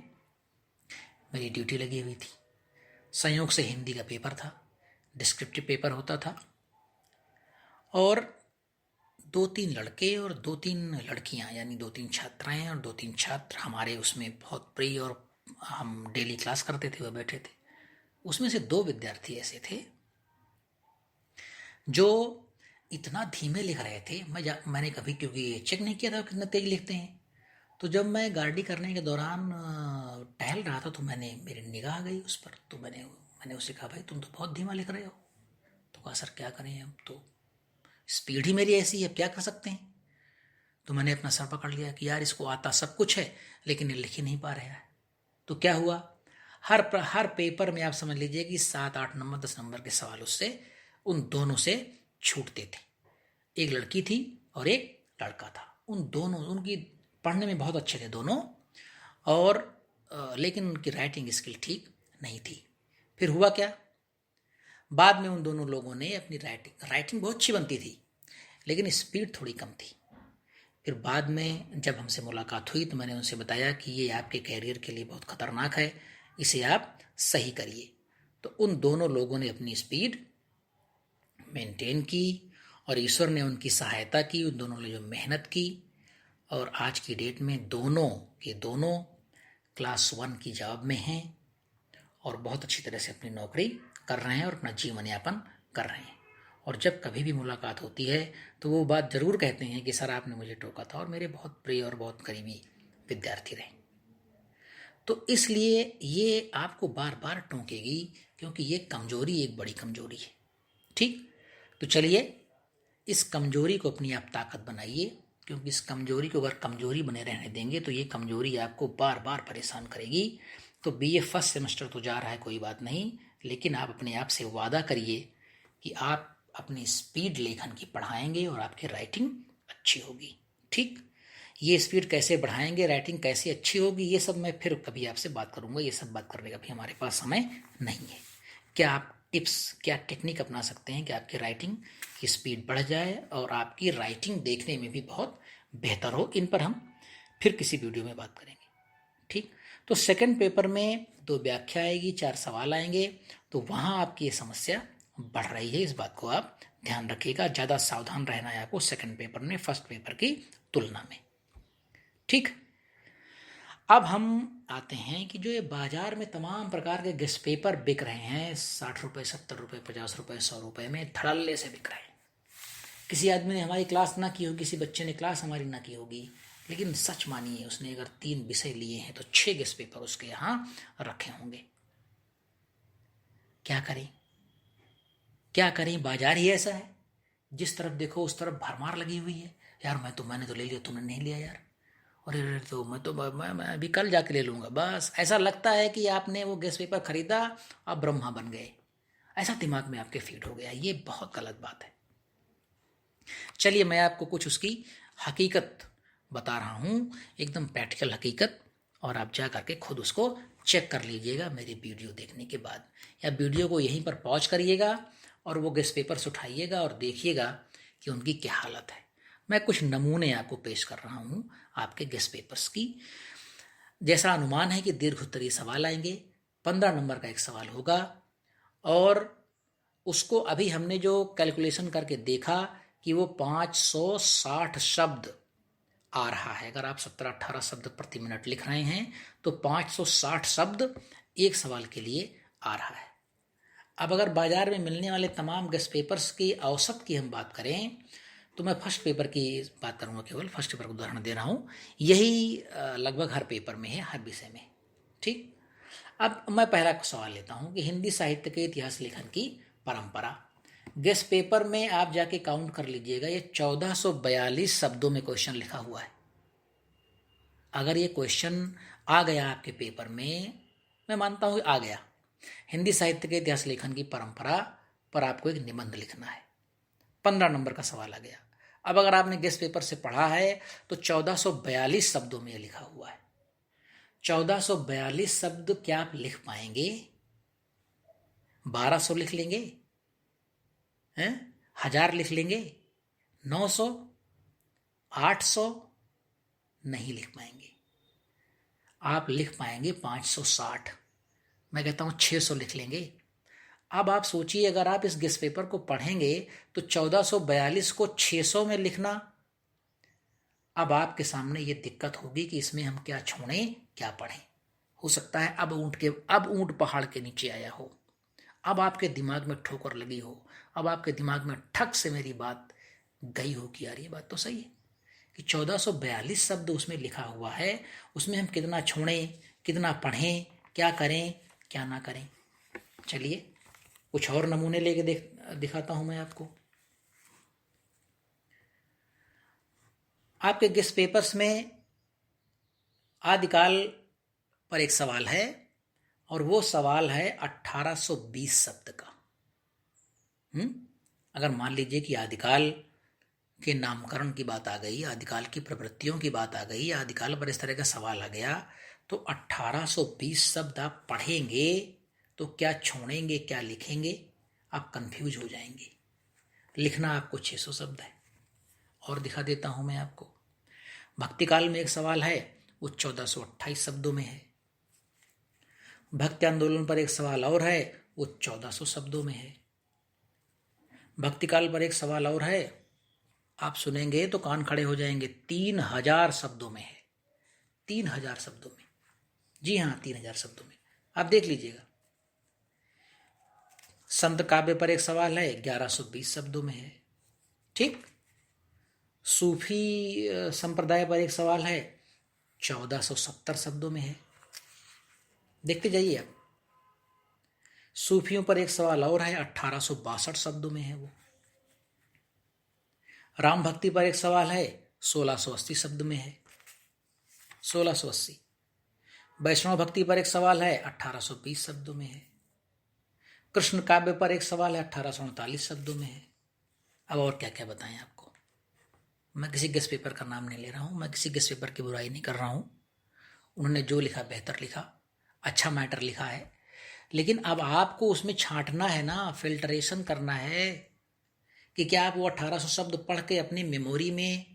मेरी ड्यूटी लगी हुई थी। संयोग से हिंदी का पेपर था, डिस्क्रिप्टिव पेपर होता था, और 2-3 लड़के और 2-3 लड़कियां, यानी 2-3 छात्राएं और 2-3 छात्र हमारे उसमें बहुत प्रिय, और हम डेली क्लास करते थे, वह बैठे थे। उसमें से 2 विद्यार्थी ऐसे थे जो इतना धीमे लिख रहे थे। मैंने कभी क्योंकि चेक नहीं किया था कितना तेज लिखते हैं। तो जब मैं गाड़ी करने के दौरान टहल रहा था तो मेरी निगाह गई उस पर, तो मैंने उससे कहा भाई तुम तो बहुत धीमा लिख रहे हो। तो कहा सर क्या करें, हम तो स्पीड ही मेरी ऐसी है, क्या कर सकते हैं। तो मैंने अपना सर पकड़ लिया कि यार इसको आता सब कुछ है लेकिन ये लिख ही नहीं पा रहा है। तो क्या हुआ, हर पेपर में आप समझ लीजिए कि 7-8 नंबर 10 नंबर के सवाल उससे उन दोनों से छूटते थे। एक लड़की थी और एक लड़का था। उनकी पढ़ने में बहुत अच्छे थे दोनों, और लेकिन उनकी राइटिंग स्किल ठीक नहीं थी। फिर हुआ क्या, बाद में उन दोनों लोगों ने अपनी राइटिंग बहुत अच्छी बनती थी लेकिन स्पीड थोड़ी कम थी। फिर बाद में जब हमसे मुलाकात हुई तो मैंने उनसे बताया कि ये आपके कैरियर के लिए बहुत खतरनाक है, इसे आप सही करिए। तो उन दोनों लोगों ने अपनी स्पीड मेंटेन की और ईश्वर ने उनकी सहायता की, उन दोनों ने जो मेहनत की, और आज की डेट में दोनों के दोनों क्लास 1 की जॉब में हैं और बहुत अच्छी तरह से अपनी नौकरी कर रहे हैं और अपना जीवन यापन कर रहे हैं। और जब कभी भी मुलाकात होती है तो वो बात ज़रूर कहते हैं कि सर आपने मुझे टोका था और मेरे बहुत प्रिय और बहुत करीबी विद्यार्थी रहे। तो इसलिए ये आपको बार बार टोकेगी, क्योंकि ये कमजोरी एक बड़ी कमजोरी है। ठीक। तो चलिए इस कमजोरी को अपनी आप ताकत बनाइए, क्योंकि इस कमजोरी को अगर कमजोरी बने रहने देंगे तो ये कमजोरी आपको बार बार परेशान करेगी। तो बीए फर्स्ट सेमेस्टर तो जा रहा है, कोई बात नहीं, लेकिन आप अपने आप से वादा करिए कि आप अपनी स्पीड लेखन की बढ़ाएंगे और आपकी राइटिंग अच्छी होगी। ठीक, ये स्पीड कैसे बढ़ाएंगे, राइटिंग कैसे अच्छी होगी, ये सब मैं फिर कभी आपसे बात करूंगा। ये सब बात करने का भी हमारे पास समय नहीं है। क्या आप टिप्स, क्या टेक्निक अपना सकते हैं कि आपकी राइटिंग की स्पीड बढ़ जाए और आपकी राइटिंग देखने में भी बहुत बेहतर हो, इन पर हम फिर किसी वीडियो में बात करेंगे। ठीक, तो सेकंड पेपर में 2 व्याख्या आएगी, 4 सवाल आएंगे, तो वहां आपकी ये समस्या बढ़ रही है, इस बात को आप ध्यान रखिएगा। ज़्यादा सावधान रहना है आपको सेकंड पेपर में फर्स्ट पेपर की तुलना में। ठीक, अब हम आते हैं कि जो ये बाजार में तमाम प्रकार के गेस्ट पेपर बिक रहे हैं, 60 रुपये, 70 रुपये, 50 रुपये, 100 रुपये में धड़ल्ले से बिक रहे हैं। किसी आदमी ने हमारी क्लास ना की होगी, किसी बच्चे ने क्लास हमारी ना की होगी, लेकिन सच मानिए उसने अगर 3 विषय लिए हैं तो 6 गेस्ट पेपर उसके यहाँ रखे होंगे। क्या करें, क्या करें, बाजार ही ऐसा है, जिस तरफ देखो उस तरफ भरमार लगी हुई है। यार मैंने तो ले लिया, तुमने नहीं लिया यार, और तो मैं अभी कल जाके ले लूँगा। बस ऐसा लगता है कि आपने वो गैस पेपर खरीदा, आप ब्रह्मा बन गए, ऐसा दिमाग में आपके फीड हो गया। ये बहुत गलत बात है। चलिए मैं आपको कुछ उसकी हकीकत बता रहा हूँ, एकदम प्रैक्टिकल हकीकत, और आप जा करके खुद उसको चेक कर लीजिएगा मेरी वीडियो देखने के बाद, या वीडियो को यहीं पर पॉज करिएगा और वो गेस्ट पेपर्स उठाइएगा और देखिएगा कि उनकी क्या हालत है। मैं कुछ नमूने आपको पेश कर रहा हूँ आपके गेस्ट पेपर्स की। जैसा अनुमान है कि दीर्घ उत्तरीय सवाल आएंगे, 15 नंबर का एक सवाल होगा, और उसको अभी हमने जो कैलकुलेशन करके देखा कि वो 560 शब्द आ रहा है। अगर आप 17-18 शब्द प्रति मिनट लिख रहे हैं तो 560 शब्द एक सवाल के लिए आ रहा है। अब अगर बाजार में मिलने वाले तमाम गेस्ट पेपर्स की औसत की हम बात करें तो मैं फर्स्ट पेपर की बात करूंगा, केवल फर्स्ट पेपर का उदाहरण दे रहा हूं। यही लगभग हर पेपर में है, हर विषय में। ठीक, अब मैं पहला सवाल लेता हूं कि हिंदी साहित्य के इतिहास लेखन की परंपरा। गेस्ट पेपर में आप जाके काउंट कर लीजिएगा, ये 1442 शब्दों में क्वेश्चन लिखा हुआ है। अगर ये क्वेश्चन आ गया आपके पेपर में, मैं मानता हूं आ गया, हिंदी साहित्य के इतिहास लेखन की परंपरा पर आपको एक निबंध लिखना है, 15 नंबर का सवाल आ गया। अब अगर आपने गेस्ट पेपर से पढ़ा है तो 1442 शब्दों में लिखा हुआ है। 1442 शब्द क्या आप लिख पाएंगे? 1200 लिख लेंगे हैं? 1000 लिख लेंगे? 900, 800? नहीं लिख पाएंगे। आप लिख पाएंगे 560। मैं कहता हूं 600 लिख लेंगे। अब आप सोचिए, अगर आप इस गेस्ट पेपर को पढ़ेंगे तो 1442 को 600 में लिखना, अब आपके सामने ये दिक्कत होगी कि इसमें हम क्या छोड़ें क्या पढ़ें। हो सकता है अब ऊंट पहाड़ के नीचे आया हो, अब आपके दिमाग में ठोकर लगी हो, अब आपके दिमाग में ठक से मेरी बात गई हो कि यार ये बात तो सही है कि 1442 शब्द उसमें लिखा हुआ है, उसमें हम कितना छोड़ें, कितना पढ़ें, क्या करें क्या ना करें। चलिए कुछ और नमूने लेके दिखाता हूं मैं आपको। आपके गेस्ट पेपर्स में आदिकाल पर एक सवाल है, और वो सवाल है 1820 शब्द का। अगर मान लीजिए कि आदिकाल के नामकरण की बात आ गई, आदिकाल की प्रवृत्तियों की बात आ गई, आदिकाल पर इस तरह का सवाल आ गया, तो 1820 शब्द आप पढ़ेंगे तो क्या छोड़ेंगे क्या लिखेंगे, आप कंफ्यूज हो जाएंगे। लिखना आपको 600 शब्द है। और दिखा देता हूं मैं आपको, भक्ति काल में एक सवाल है, वो 1428 शब्दों में है। भक्ति आंदोलन पर एक सवाल और है, वो 1400 शब्दों में है। भक्ति काल पर एक सवाल और है, आप सुनेंगे तो कान खड़े हो जाएंगे, 3000 शब्दों में है। 3000 शब्दों में, जी हाँ 3000 शब्दों में, आप देख लीजिएगा। संत काव्य पर एक सवाल है, 1120 शब्दों में है। ठीक, सूफी संप्रदाय पर एक सवाल है, 1470 शब्दों में है। देखते जाइए आप। सूफियों पर एक सवाल और है, 1862 शब्दों में है वो। राम भक्ति पर एक सवाल है, 1680 शब्द में है, 1680। वैष्णव भक्ति पर एक सवाल है, 1820 शब्दों में है। कृष्ण काव्य पर एक सवाल है, 1839 शब्दों में है। अब और क्या क्या बताएं आपको। मैं किसी गेस्ट पेपर का नाम नहीं ले रहा हूं, मैं किसी गेस्ट पेपर की बुराई नहीं कर रहा हूं। उन्होंने जो लिखा बेहतर लिखा, अच्छा मैटर लिखा है, लेकिन अब आपको उसमें छांटना है ना, फिल्टरेशन करना है कि क्या आप वो 1800 शब्द पढ़ के अपनी मेमोरी में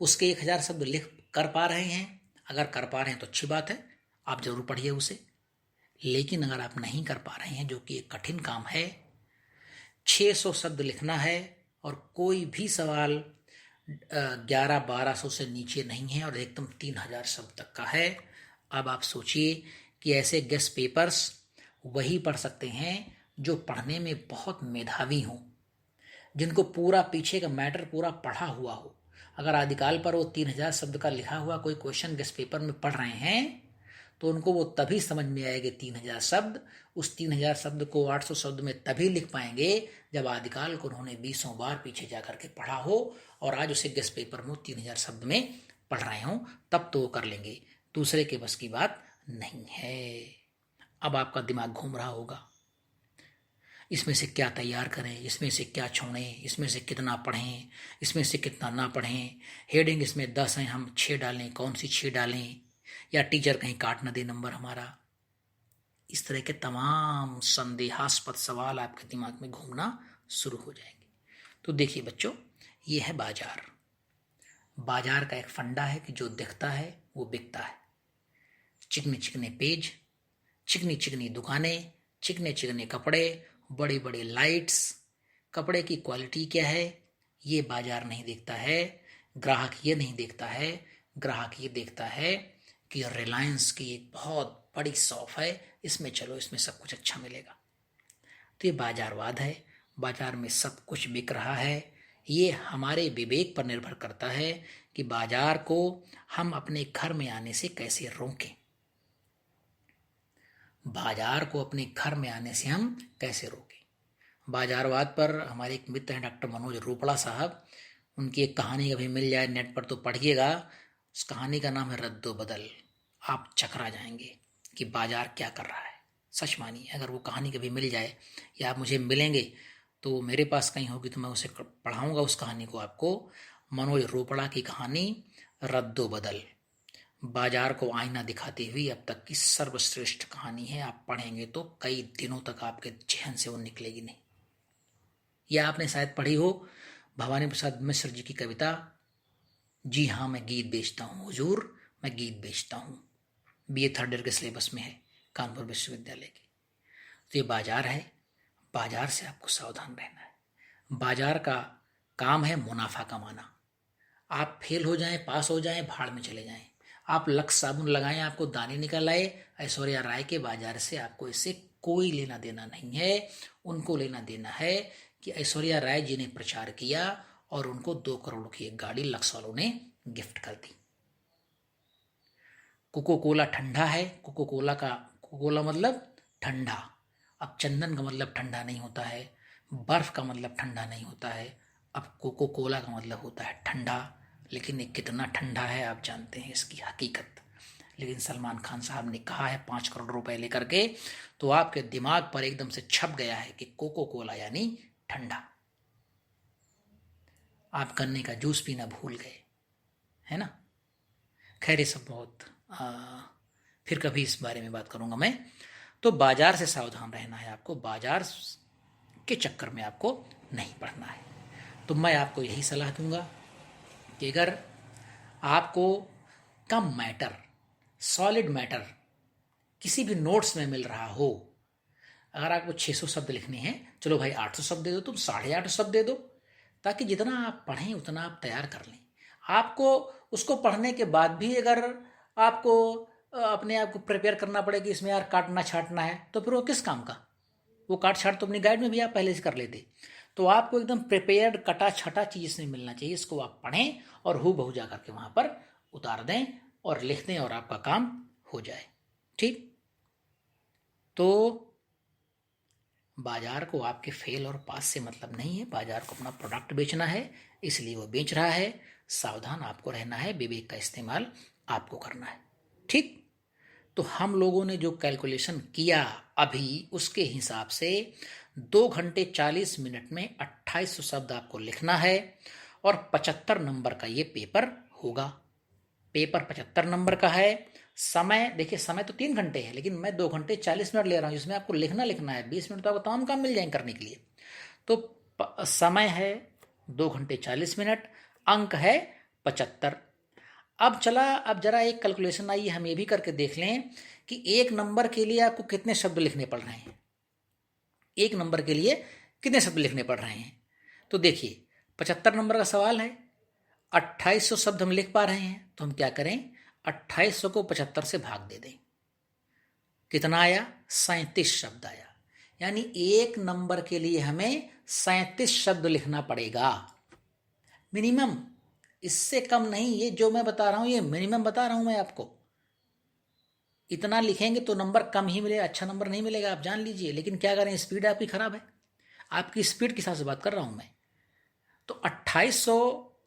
उसके 1000 शब्द लिख कर पा रहे हैं। अगर कर पा रहे हैं तो अच्छी बात है, आप जरूर पढ़िए उसे। लेकिन अगर आप नहीं कर पा रहे हैं, जो कि एक कठिन काम है, 600 शब्द लिखना है और कोई भी सवाल 1100-1200 से नीचे नहीं है और एकदम 3000 शब्द तक का है। अब आप सोचिए कि ऐसे गेस्ट पेपर्स वही पढ़ सकते हैं जो पढ़ने में बहुत मेधावी हों, जिनको पूरा पीछे का मैटर पूरा पढ़ा हुआ हो। अगर आदिकाल पर वो 3000 शब्द का लिखा हुआ कोई क्वेश्चन गेस्ट पेपर में पढ़ रहे हैं तो उनको वो तभी समझ में आएंगे 3000 शब्द। उस 3000 शब्द को 800 शब्द में तभी लिख पाएंगे जब आदिकाल को उन्होंने 20 बार पीछे जाकर के पढ़ा हो और आज उसे गेस्ट पेपर में 3000 शब्द में पढ़ रहे हों, तब तो वो कर लेंगे। दूसरे के बस की बात नहीं है। अब आपका दिमाग घूम रहा होगा, इसमें से क्या तैयार करें, इसमें से क्या छोड़ें, इसमें से कितना पढ़ें, इसमें से कितना ना पढ़ें। हेडिंग इसमें 10 हैं, हम 6 डालें, कौन सी 6 डालें, या टीचर कहीं काट न दे नंबर हमारा। इस तरह के तमाम संदेहास्पद सवाल आपके दिमाग में घूमना शुरू हो जाएंगे। तो देखिए बच्चों, ये है बाजार। बाजार का एक फंडा है कि जो दिखता है वो बिकता है। चिकने चिकने पेज, चिकनी चिकनी दुकानें, चिकने चिकने कपड़े, बड़ी बड़ी लाइट्स। कपड़े की क्वालिटी क्या है ये बाजार नहीं देखता है, ग्राहक ये नहीं देखता है। ग्राहक ये देखता है कि रिलायंस की एक बहुत बड़ी शॉप है, इसमें चलो, इसमें सब कुछ अच्छा मिलेगा। तो ये बाजारवाद है, बाजार में सब कुछ बिक रहा है। ये हमारे विवेक पर निर्भर करता है कि बाजार को हम अपने घर में आने से कैसे रोकें। बाजार को अपने घर में आने से हम कैसे रोकें। बाजारवाद पर हमारे एक मित्र हैं डॉक्टर मनोज रूपड़ा साहब, उनकी एक कहानी कभी मिल जाए नेट पर तो पढ़िएगा। उस कहानी का नाम है रद्दो बदल। आप चकरा जाएंगे कि बाजार क्या कर रहा है। सच मानिए, अगर वो कहानी कभी मिल जाए या आप मुझे मिलेंगे तो मेरे पास कहीं होगी तो मैं उसे पढ़ाऊंगा उस कहानी को आपको। मनोज रूपड़ा की कहानी रद्दो बदल, बाजार को आईना दिखाती हुई अब तक की सर्वश्रेष्ठ कहानी है। आप पढ़ेंगे तो कई दिनों तक आपके जहन से वो निकलेगी नहीं। या आपने शायद पढ़ी हो भवानी प्रसाद मिश्र जी की कविता, जी हाँ मैं गीत बेचता हूँ हुजूर, मैं गीत बेचता हूँ। BA 3rd ईयर के सिलेबस में है कानपुर विश्वविद्यालय की। तो ये बाजार है, बाजार से आपको सावधान रहना है। बाजार का काम है मुनाफा कमाना। आप फेल हो जाएं, पास हो जाएं, भाड़ में चले जाएं। आप लक्स साबुन लगाएं, आपको दाने निकल आए, ऐश्वर्या राय के बाजार से आपको इससे कोई लेना देना नहीं है। उनको लेना देना है कि ऐश्वर्या राय जी ने प्रचार किया और उनको 2 करोड़ की एक गाड़ी लक्स वालों ने गिफ्ट कर दी। कोको कोला ठंडा है, कोको कोला मतलब ठंडा। अब चंदन का मतलब ठंडा नहीं होता है, बर्फ का मतलब ठंडा नहीं होता है। अब कोको कोला का मतलब होता है ठंडा। लेकिन ये कितना ठंडा है आप जानते हैं इसकी हकीकत। लेकिन सलमान खान साहब ने कहा है 5 करोड़ रुपए लेकर के, तो आपके दिमाग पर एकदम से छप गया है कि कोको कोला यानी ठंडा। आप गन्ने का जूस पीना भूल गए, है ना। खैर ये सब बहुत फिर कभी इस बारे में बात करूंगा मैं। तो बाजार से सावधान रहना है आपको, बाजार के चक्कर में आपको नहीं पड़ना है। तो मैं आपको यही सलाह दूंगा कि अगर आपको कम मैटर, सॉलिड मैटर किसी भी नोट्स में मिल रहा हो, अगर आपको 600 शब्द लिखने हैं, चलो भाई 800 शब्द दे दो, तुम 850 शब्द दे दो, ताकि जितना आप पढ़ें उतना आप तैयार कर लें। आपको उसको पढ़ने के बाद भी अगर आपको अपने आप को प्रिपेयर करना पड़े कि इसमें यार काटना छाटना है, तो फिर वो किस काम का। वो काट छाट तो अपनी गाइड में भी आप पहले से कर लेते। तो आपको एकदम प्रिपेयर्ड कटा छटा चीज इसमें मिलना चाहिए। इसको आप पढ़ें और हूबहू जा करके वहां पर उतार दें और लिख दें और आपका काम हो जाए। ठीक। तो बाजार को आपके फेल और पास से मतलब नहीं है। बाजार को अपना प्रोडक्ट बेचना है, इसलिए वो बेच रहा है। सावधान आपको रहना है, विवेक का इस्तेमाल आपको करना है। ठीक, तो हम लोगों ने जो कैलकुलेशन किया अभी, उसके हिसाब से 2 घंटे 40 मिनट में 2800 शब्द आपको लिखना है और 75 नंबर का ये पेपर होगा। पेपर 75 नंबर का है। समय देखिए, समय तो 3 घंटे है, लेकिन मैं 2 घंटे 40 मिनट ले रहा हूँ, जिसमें आपको लिखना है। 20 मिनट तो आपको तमाम काम मिल जाएंगे करने के लिए। तो समय है 2 घंटे 40 मिनट, अंक है 75। अब जरा एक कैलकुलेशन आई, हम ये भी करके देख लें कि एक नंबर के लिए आपको कितने शब्द लिखने पड़ रहे हैं। एक नंबर के लिए कितने शब्द लिखने पड़ रहे हैं, तो देखिए 75 नंबर का सवाल है, 2800 शब्द हम लिख पा रहे हैं, तो हम क्या करें, 2800 को 75 से भाग दे दें। कितना आया, 37 शब्द आया। यानी एक नंबर के लिए हमें 37 शब्द लिखना पड़ेगा मिनिमम, इससे कम नहीं। ये जो मैं बता रहा हूं ये मिनिमम बता रहा हूं मैं आपको। इतना लिखेंगे तो नंबर कम ही मिलेगा, अच्छा नंबर नहीं मिलेगा, आप जान लीजिए। लेकिन क्या करें, स्पीड आपकी खराब है। आपकी स्पीड के हिसाब से बात कर रहा हूं मैं। तो 2800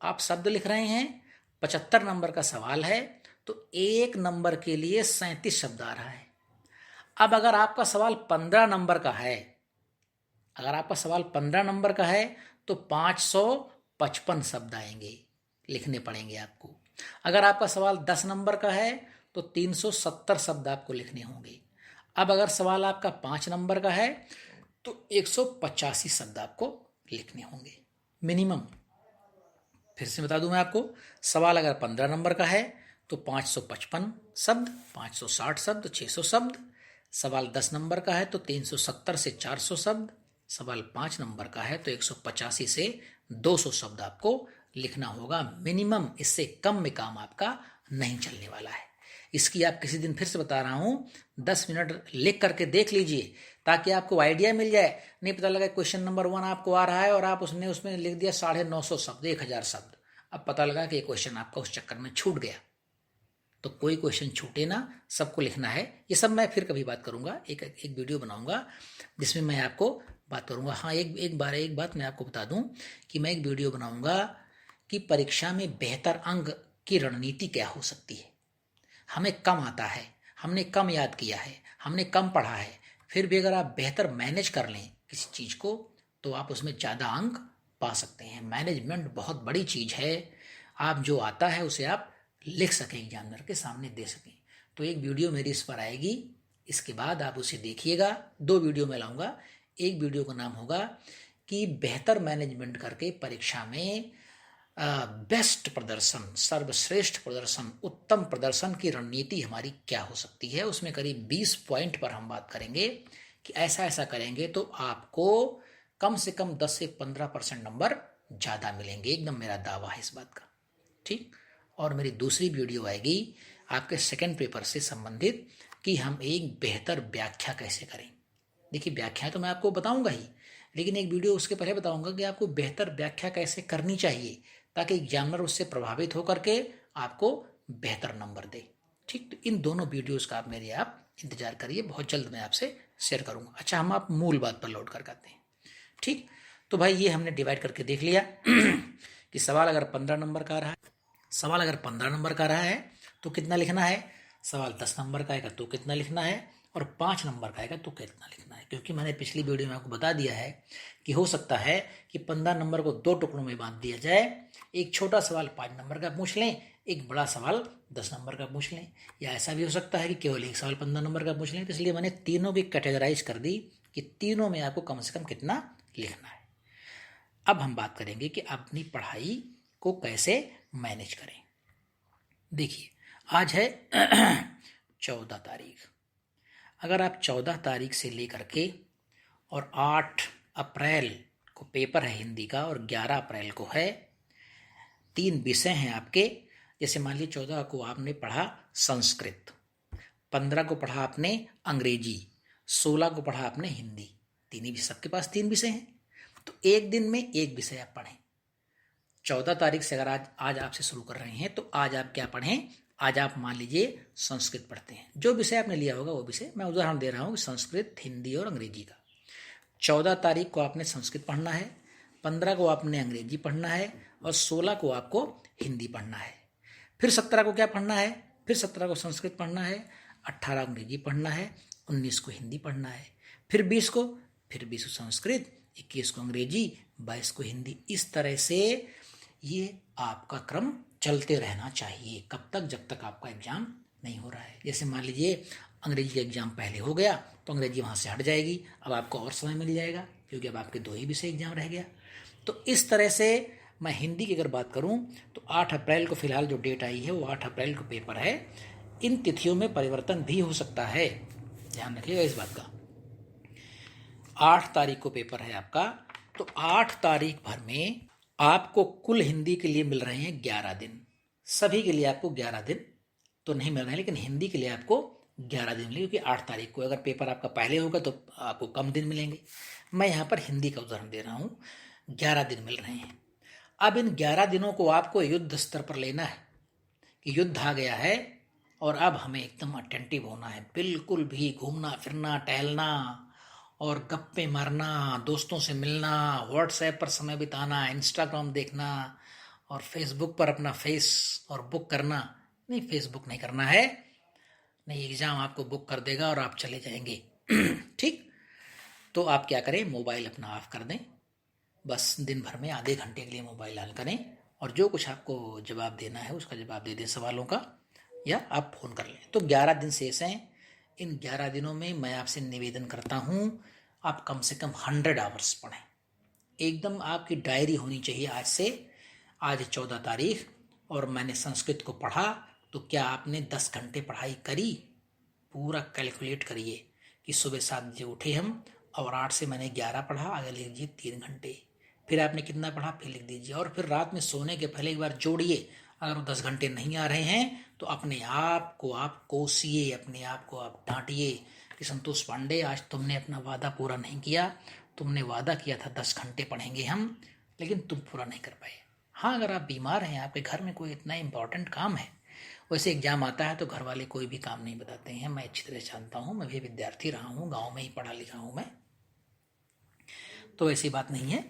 आप शब्द लिख रहे हैं, 75 नंबर का सवाल है, तो एक नंबर के लिए 37 शब्द आ रहा है। अब अगर आपका सवाल 15 नंबर का है, अगर आपका सवाल 15 नंबर का है तो 555 शब्द आएंगे, लिखने पड़ेंगे आपको। अगर आपका सवाल 10 नंबर का है तो 370 शब्द आपको लिखने होंगे। अब अगर सवाल आपका 5 नंबर का है तो 185 शब्द आपको लिखने होंगे मिनिमम। फिर से बता दूं मैं आपको, सवाल अगर 15 नंबर का है तो 555 शब्द, 560 शब्द, 600 शब्द। सवाल 10 नंबर का है तो 370 से 400 शब्द। सवाल 5 नंबर का है तो 185 से 200 शब्द आपको लिखना होगा मिनिमम। इससे कम में काम आपका नहीं चलने वाला है। इसकी आप किसी दिन फिर से बता रहा हूं, 10 मिनट लिख करके देख लीजिए ताकि आपको आइडिया मिल जाए। नहीं पता लगा क्वेश्चन नंबर 1 आपको आ रहा है और आप उसमें लिख दिया 950 शब्द, 1000 शब्द। अब पता लगा कि क्वेश्चन आपका उस चक्कर में छूट गया। तो कोई क्वेश्चन छूटे ना, सबको लिखना है। ये सब मैं फिर कभी बात करूंगा, एक वीडियो बनाऊंगा जिसमें मैं आपको बात करूंगा। हाँ, एक बात मैं आपको बता दूं कि मैं एक वीडियो बनाऊंगा कि परीक्षा में बेहतर अंक की रणनीति क्या हो सकती है। हमें कम आता है, हमने कम याद किया है, हमने कम पढ़ा है, फिर भी अगर आप बेहतर मैनेज कर लें किसी चीज़ को तो आप उसमें ज़्यादा अंक पा सकते हैं। मैनेजमेंट बहुत बड़ी चीज़ है। आप जो आता है उसे आप लिख सकें, एग्जामिनर के सामने दे सकें। तो एक वीडियो मेरी इस पर आएगी, इसके बाद आप उसे देखिएगा। 2 वीडियो मैं लाऊंगा। एक वीडियो का नाम होगा कि बेहतर मैनेजमेंट करके परीक्षा में बेस्ट प्रदर्शन, सर्वश्रेष्ठ प्रदर्शन, उत्तम प्रदर्शन की रणनीति हमारी क्या हो सकती है। उसमें करीब 20 पॉइंट पर हम बात करेंगे कि ऐसा ऐसा करेंगे तो आपको कम से कम 10 से 15% नंबर ज़्यादा मिलेंगे। एकदम मेरा दावा है इस बात का। ठीक, और मेरी दूसरी वीडियो आएगी आपके सेकंड पेपर से संबंधित कि हम एक बेहतर व्याख्या कैसे करें। देखिए, व्याख्या तो मैं आपको बताऊंगा ही, लेकिन एक वीडियो उसके पहले बताऊंगा कि आपको बेहतर व्याख्या कैसे करनी चाहिए ताकि एग्जामिनर उससे प्रभावित होकर के आपको बेहतर नंबर दे। ठीक, तो इन दोनों वीडियोस का आप इंतजार करिए, बहुत जल्द मैं आपसे शेयर करूंगा। अच्छा, हम आप मूल बात पर लौट कर आते हैं। ठीक, तो भाई ये हमने डिवाइड करके देख लिया कि सवाल अगर 15 नंबर का रहा है तो कितना लिखना है, सवाल 10 नंबर का आएगा तो कितना लिखना है, और 5 नंबर का आएगा तो कितना लिखना है। क्योंकि मैंने पिछली वीडियो में आपको बता दिया है कि हो सकता है कि 15 नंबर को 2 टुकड़ों में बांट दिया जाए। एक छोटा सवाल 5 नंबर का पूछ लें, एक बड़ा सवाल 10 नंबर का पूछ लें, या ऐसा भी हो सकता है कि केवल एक सवाल 15 नंबर का पूछ लें। तो इसलिए मैंने तीनों की कैटेगराइज कर दी कि तीनों में आपको कम से कम कितना लिखना है। अब हम बात करेंगे कि अपनी पढ़ाई को कैसे मैनेज करें। देखिए, आज है 14 तारीख। अगर आप 14 तारीख से लेकर के और 8 अप्रैल को पेपर है हिंदी का और 11 अप्रैल को है, 3 विषय हैं आपके। जैसे मान लीजिए 14 को आपने पढ़ा संस्कृत, 15 को पढ़ा आपने अंग्रेजी, 16 को पढ़ा आपने हिंदी। तीन ही, सबके पास 3 विषय हैं, तो एक दिन में एक विषय आप पढ़ें। 14 तारीख से अगर आज आपसे शुरू कर रहे हैं तो आज आप क्या पढ़ें, आज आप मान लीजिए संस्कृत पढ़ते हैं। जो विषय आपने लिया होगा वो विषय, मैं उदाहरण दे रहा हूँ, संस्कृत, हिंदी और अंग्रेजी का। 14 तारीख को आपने संस्कृत पढ़ना है, 15 को आपने अंग्रेजी पढ़ना है और 16 को आपको हिंदी पढ़ना है। फिर 17 को क्या पढ़ना है? फिर 17 को संस्कृत पढ़ना है, 18 अंग्रेजी पढ़ना है, 19 को हिंदी पढ़ना है, फिर 20 को संस्कृत, 21 को अंग्रेजी, 22 को हिंदी। इस तरह से ये आपका क्रम चलते रहना चाहिए। कब तक? जब तक आपका एग्जाम नहीं हो रहा है। जैसे मान लीजिए अंग्रेजी का एग्जाम पहले हो गया तो अंग्रेजी वहाँ से हट जाएगी, अब आपको और समय मिल जाएगा क्योंकि अब आपके 2 ही विषय एग्जाम रह गया। तो इस तरह से मैं हिंदी की अगर बात करूं तो 8 अप्रैल को फिलहाल जो डेट आई है वो 8 अप्रैल को पेपर है। इन तिथियों में परिवर्तन भी हो सकता है, ध्यान रखिएगा इस बात का। 8 तारीख को पेपर है आपका, तो 8 तारीख भर में आपको कुल हिंदी के लिए मिल रहे हैं 11 दिन। सभी के लिए आपको 11 दिन तो नहीं मिल रहे हैं, लेकिन हिंदी के लिए आपको 11 दिन मिलेंगे, क्योंकि 8 तारीख को अगर पेपर आपका पहले होगा तो आपको कम दिन मिलेंगे। मैं यहाँ पर हिंदी का उदाहरण दे रहा हूँ, 11 दिन मिल रहे हैं। अब इन 11 दिनों को आपको युद्ध स्तर पर लेना है कि युद्ध आ गया है और अब हमें एकदम अटेंटिव होना है, बिल्कुल भी घूमना फिरना टहलना और गप्पे मारना, दोस्तों से मिलना, व्हाट्सएप पर समय बिताना, इंस्टाग्राम देखना और फेसबुक पर अपना फेस और बुक करना नहीं, फेसबुक नहीं करना है, नहीं एग्जाम आपको बुक कर देगा और आप चले जाएंगे। ठीक, तो आप क्या करें, मोबाइल अपना ऑफ कर दें, बस दिन भर में आधे घंटे के लिए मोबाइल ऑन करें और जो कुछ आपको जवाब देना है उसका जवाब दे दें सवालों का, या आप फ़ोन कर लें। तो 11 दिन शेष हैं। इन 11 दिनों में मैं आपसे निवेदन करता हूँ आप कम से कम 100 आवर्स पढ़ें। एकदम आपकी डायरी होनी चाहिए आज से। आज 14 तारीख और मैंने संस्कृत को पढ़ा, तो क्या आपने 10 घंटे पढ़ाई करी? पूरा कैलकुलेट करिए कि सुबह 7 बजे उठे हम और 8 से मैंने 11 पढ़ा, आगे लिख दीजिए 3 घंटे। फिर आपने कितना पढ़ा फिर लिख दीजिए, और फिर रात में सोने के पहले एक बार जोड़िए। अगर वो 10 घंटे नहीं आ रहे हैं तो अपने आप को आप कोसिए, अपने आप को आप डांटिए कि संतोष पांडे आज तुमने अपना वादा पूरा नहीं किया, तुमने वादा किया था 10 घंटे पढ़ेंगे हम, लेकिन तुम पूरा नहीं कर पाए। हाँ, अगर आप बीमार हैं, आपके घर में कोई इतना इम्पोर्टेंट काम है, वैसे एग्जाम आता है तो घर वाले कोई भी काम नहीं बताते हैं, मैं अच्छी तरह जानता हूँ, मैं भी विद्यार्थी रहा हूँ, गाँव में ही पढ़ा लिखा हूँ मैं, तो ऐसी बात नहीं है।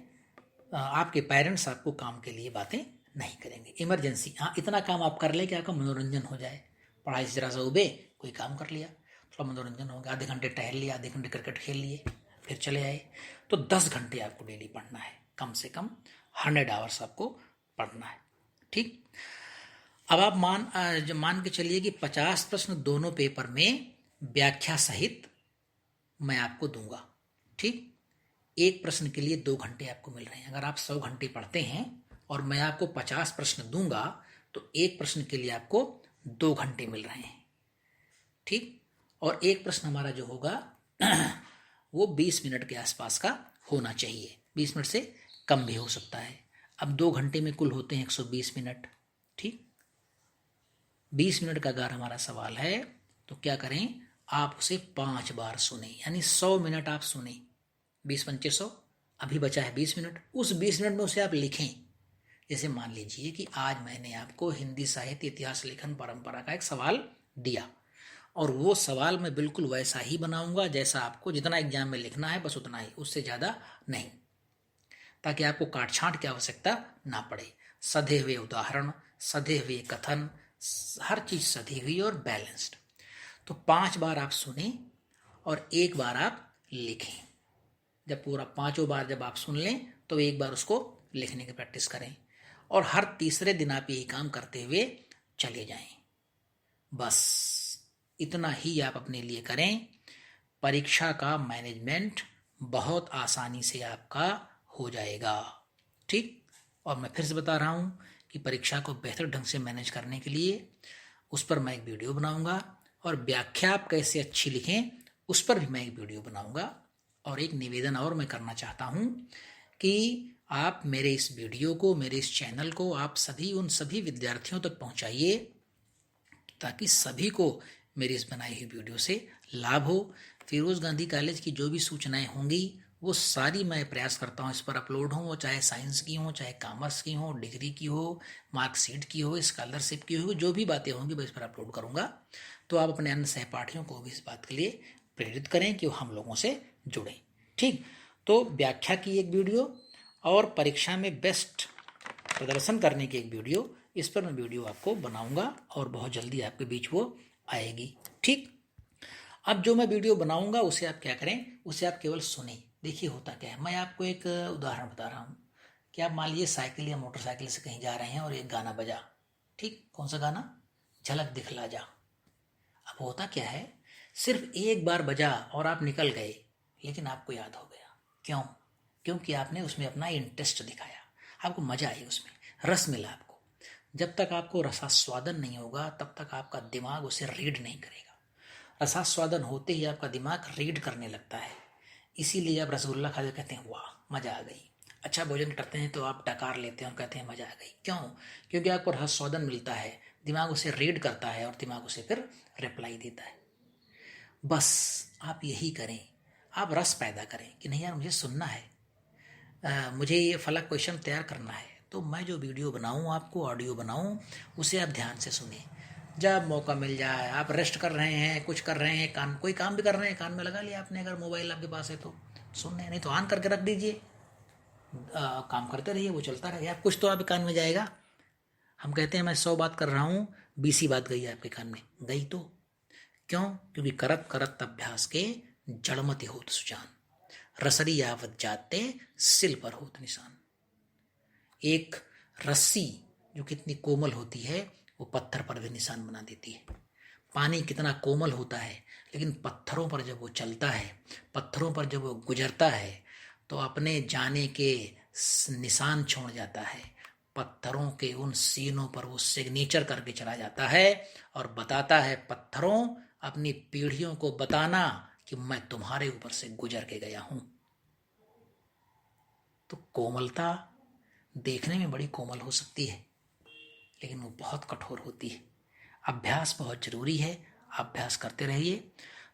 आपके पेरेंट्स आपको काम के लिए बातें नहीं करेंगे। इमरजेंसी, हाँ इतना काम आप कर ले कि आपका मनोरंजन हो जाए, पढ़ाई से जरा सा उबे, कोई काम कर लिया, थोड़ा मनोरंजन हो गया, आधे घंटे टहल लिया, आधे घंटे क्रिकेट खेल लिए, फिर चले आए। तो 10 घंटे आपको डेली पढ़ना है, कम से कम 100 आवर्स आपको पढ़ना है। ठीक, अब आप मान के चलिए कि 50 प्रश्न दोनों पेपर में व्याख्या सहित मैं आपको दूंगा। ठीक, एक प्रश्न के लिए 2 घंटे आपको मिल रहे हैं। अगर आप 100 घंटे पढ़ते हैं और मैं आपको 50 प्रश्न दूंगा तो एक प्रश्न के लिए आपको 2 घंटे मिल रहे हैं। ठीक, और एक प्रश्न हमारा जो होगा वो 20 मिनट के आसपास का होना चाहिए, 20 मिनट से कम भी हो सकता है। अब 2 घंटे में कुल होते हैं 120 मिनट। ठीक, 20 मिनट का अगर हमारा सवाल है तो क्या करें, आप उसे 5 बार सुने, यानी 100 मिनट आप सुने, 20 पंचे 100, अभी बचा है 20 मिनट। उस 20 मिनट में उसे आप लिखें। जैसे मान लीजिए कि आज मैंने आपको हिंदी साहित्य इतिहास लेखन परंपरा का एक सवाल दिया और वो सवाल मैं बिल्कुल वैसा ही बनाऊंगा जैसा आपको जितना एग्जाम में लिखना है, बस उतना ही, उससे ज़्यादा नहीं, ताकि आपको काट छांट की आवश्यकता ना पड़े। सधे हुए उदाहरण, सधे हुए कथन, हर चीज़ सधी हुई और बैलेंस्ड। तो 5 बार आप सुने और 1 बार आप लिखें। जब पूरा 5 बार जब आप सुन लें तो 1 बार उसको लिखने की प्रैक्टिस करें और हर तीसरे दिन आप यही काम करते हुए चले जाएं। बस इतना ही आप अपने लिए करें, परीक्षा का मैनेजमेंट बहुत आसानी से आपका हो जाएगा। ठीक, और मैं फिर से बता रहा हूँ कि परीक्षा को बेहतर ढंग से मैनेज करने के लिए उस पर मैं एक वीडियो बनाऊंगा और व्याख्या आप कैसे अच्छी लिखें उस पर भी मैं एक वीडियो बनाऊंगा। और एक निवेदन और मैं करना चाहता हूँ कि आप मेरे इस वीडियो को, मेरे इस चैनल को आप सभी उन सभी विद्यार्थियों तक पहुँचाइए ताकि सभी को मेरी इस बनाई हुई वीडियो से लाभ हो। फिरोज़ गांधी कॉलेज की जो भी सूचनाएं होंगी वो सारी मैं प्रयास करता हूँ इस पर अपलोड हो, वो चाहे साइंस की हो, चाहे कॉमर्स की हो, डिग्री की हो, मार्कशीट की हो, स्कॉलरशिप की हो, जो भी बातें होंगी मैं इस पर अपलोड करूँगा। तो आप अपने अन्य सहपाठियों को भी इस बात के लिए प्रेरित करें कि वो हम लोगों से जुड़ें। ठीक, तो व्याख्या की एक वीडियो और परीक्षा में बेस्ट प्रदर्शन करने की एक वीडियो, इस पर मैं वीडियो आपको बनाऊंगा और बहुत जल्दी आपके बीच वो आएगी। ठीक, अब जो मैं वीडियो बनाऊंगा उसे आप क्या करें, उसे आप केवल सुनें। देखिए होता क्या है, मैं आपको एक उदाहरण बता रहा हूँ कि आप मान लीजिए साइकिल या मोटरसाइकिल से कहीं जा रहे हैं और एक गाना बजा। ठीक, कौन सा गाना? झलक दिखला जा। अब होता क्या है, सिर्फ एक बार बजा और आप निकल गए, लेकिन आपको याद हो गया। क्यों? क्योंकि आपने उसमें अपना इंटरेस्ट दिखाया, आपको मजा आई, उसमें रस मिला आपको। जब तक आपको रसास्वादन नहीं होगा तब तक आपका दिमाग उसे रीड नहीं करेगा। रसास्वादन होते ही आपका दिमाग रीड करने लगता है। इसीलिए आप रसगुल्ला खाते कहते हैं वाह मजा आ गई। अच्छा भोजन करते हैं तो आप डकार लेते हैं और कहते हैं मजा आ गई। क्यों? क्योंकि आपको रसास्वादन मिलता है, दिमाग उसे रीड करता है और दिमाग उसे फिर रिप्लाई देता है। बस आप यही करें, आप रस पैदा करें कि नहीं यार मुझे सुनना है, मुझे ये फला क्वेश्चन तैयार करना है, तो मैं जो वीडियो बनाऊं, आपको ऑडियो बनाऊं, उसे आप ध्यान से सुने। जब मौका मिल जाए, आप रेस्ट कर रहे हैं, कुछ कर रहे हैं, कोई काम भी कर रहे हैं, कान में लगा लिया आपने, अगर मोबाइल आपके पास है तो सुन रहे, नहीं तो ऑन करके रख दीजिए, काम करते रहिए, वो चलता रहेगा, कुछ तो आपके कान में जाएगा। हम कहते हैं मैं 100 बात कर रहा हूँ, 20 ही बात गई आपके कान में, गई तो। क्यों? क्योंकि करत करत अभ्यास के जड़मति होत सुजान, रसरी आवत जाते सिल पर होत निशान। एक रस्सी जो कितनी कोमल होती है वो पत्थर पर भी निशान बना देती है। पानी कितना कोमल होता है, लेकिन पत्थरों पर जब वो चलता है, पत्थरों पर जब वो गुजरता है तो अपने जाने के निशान छोड़ जाता है। पत्थरों के उन सीनों पर वो सिग्नेचर करके चला जाता है और बताता है, पत्थरों अपनी पीढ़ियों को बताना कि मैं तुम्हारे ऊपर से गुजर के गया हूं। तो कोमलता देखने में बड़ी कोमल हो सकती है, लेकिन वो बहुत कठोर होती है। अभ्यास बहुत जरूरी है, अभ्यास करते रहिए।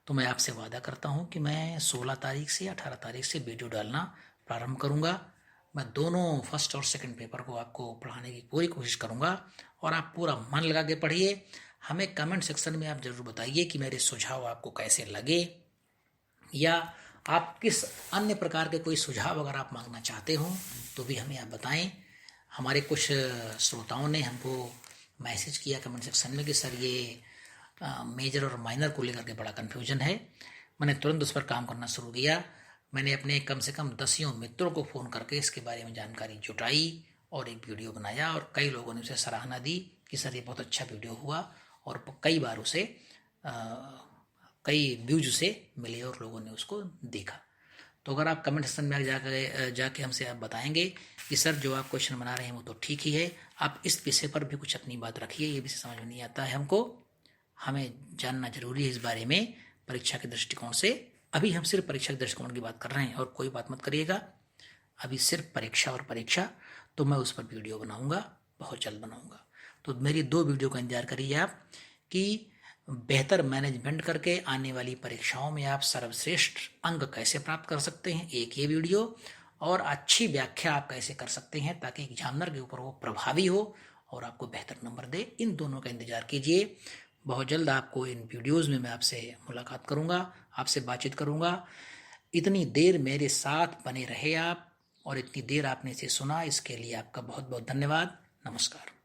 तो मैं आपसे वादा करता हूं कि मैं 16 तारीख से 18 तारीख से वीडियो डालना प्रारंभ करूंगा। मैं दोनों फर्स्ट और सेकंड पेपर को आपको पढ़ाने की पूरी कोशिश करूंगा और आप पूरा मन लगा के पढ़िए। हमें कमेंट सेक्शन में आप जरूर बताइए कि मेरे सुझाव आपको कैसे लगे, या आप किस अन्य प्रकार के कोई सुझाव अगर आप मांगना चाहते हो तो भी हमें आप बताएं। हमारे कुछ श्रोताओं ने हमको मैसेज किया कमेंट सेक्शन में कि सर ये मेजर और माइनर को लेकर के बड़ा कन्फ्यूजन है। मैंने तुरंत उस पर काम करना शुरू किया। मैंने अपने कम से कम 10 मित्रों को फ़ोन करके इसके बारे में जानकारी जुटाई और एक वीडियो बनाया, और कई लोगों ने उसे सराहना दी कि सर ये बहुत अच्छा वीडियो हुआ, और कई बार उसे कई व्यूज उसे मिले और लोगों ने उसको देखा। तो अगर आप कमेंट सेक्शन में जाके हमसे आप बताएंगे कि सर जो आप क्वेश्चन बना रहे हैं वो तो ठीक ही है, आप इस विषय पर भी कुछ अपनी बात रखिए, ये विषय समझ में नहीं आता है हमको, हमें जानना जरूरी है इस बारे में परीक्षा के दृष्टिकोण से। अभी हम सिर्फ परीक्षा के दृष्टिकोण की बात कर रहे हैं और कोई बात मत करिएगा, अभी सिर्फ परीक्षा और परीक्षा। तो मैं उस पर वीडियो बनाऊंगा, बहुत जल्द बनाऊंगा। तो मेरी 2 वीडियो का इंतजार करिए आप कि बेहतर मैनेजमेंट करके आने वाली परीक्षाओं में आप सर्वश्रेष्ठ अंक कैसे प्राप्त कर सकते हैं, एक ये वीडियो, और अच्छी व्याख्या आप कैसे कर सकते हैं ताकि एग्जामिनर के ऊपर वो प्रभावी हो और आपको बेहतर नंबर दे। इन दोनों का इंतजार कीजिए। बहुत जल्द आपको इन वीडियोस में मैं आपसे मुलाकात करूंगा, आपसे बातचीत करूंगा। इतनी देर मेरे साथ बने रहे आप और इतनी देर आपने इसे सुना, इसके लिए आपका बहुत बहुत धन्यवाद। नमस्कार।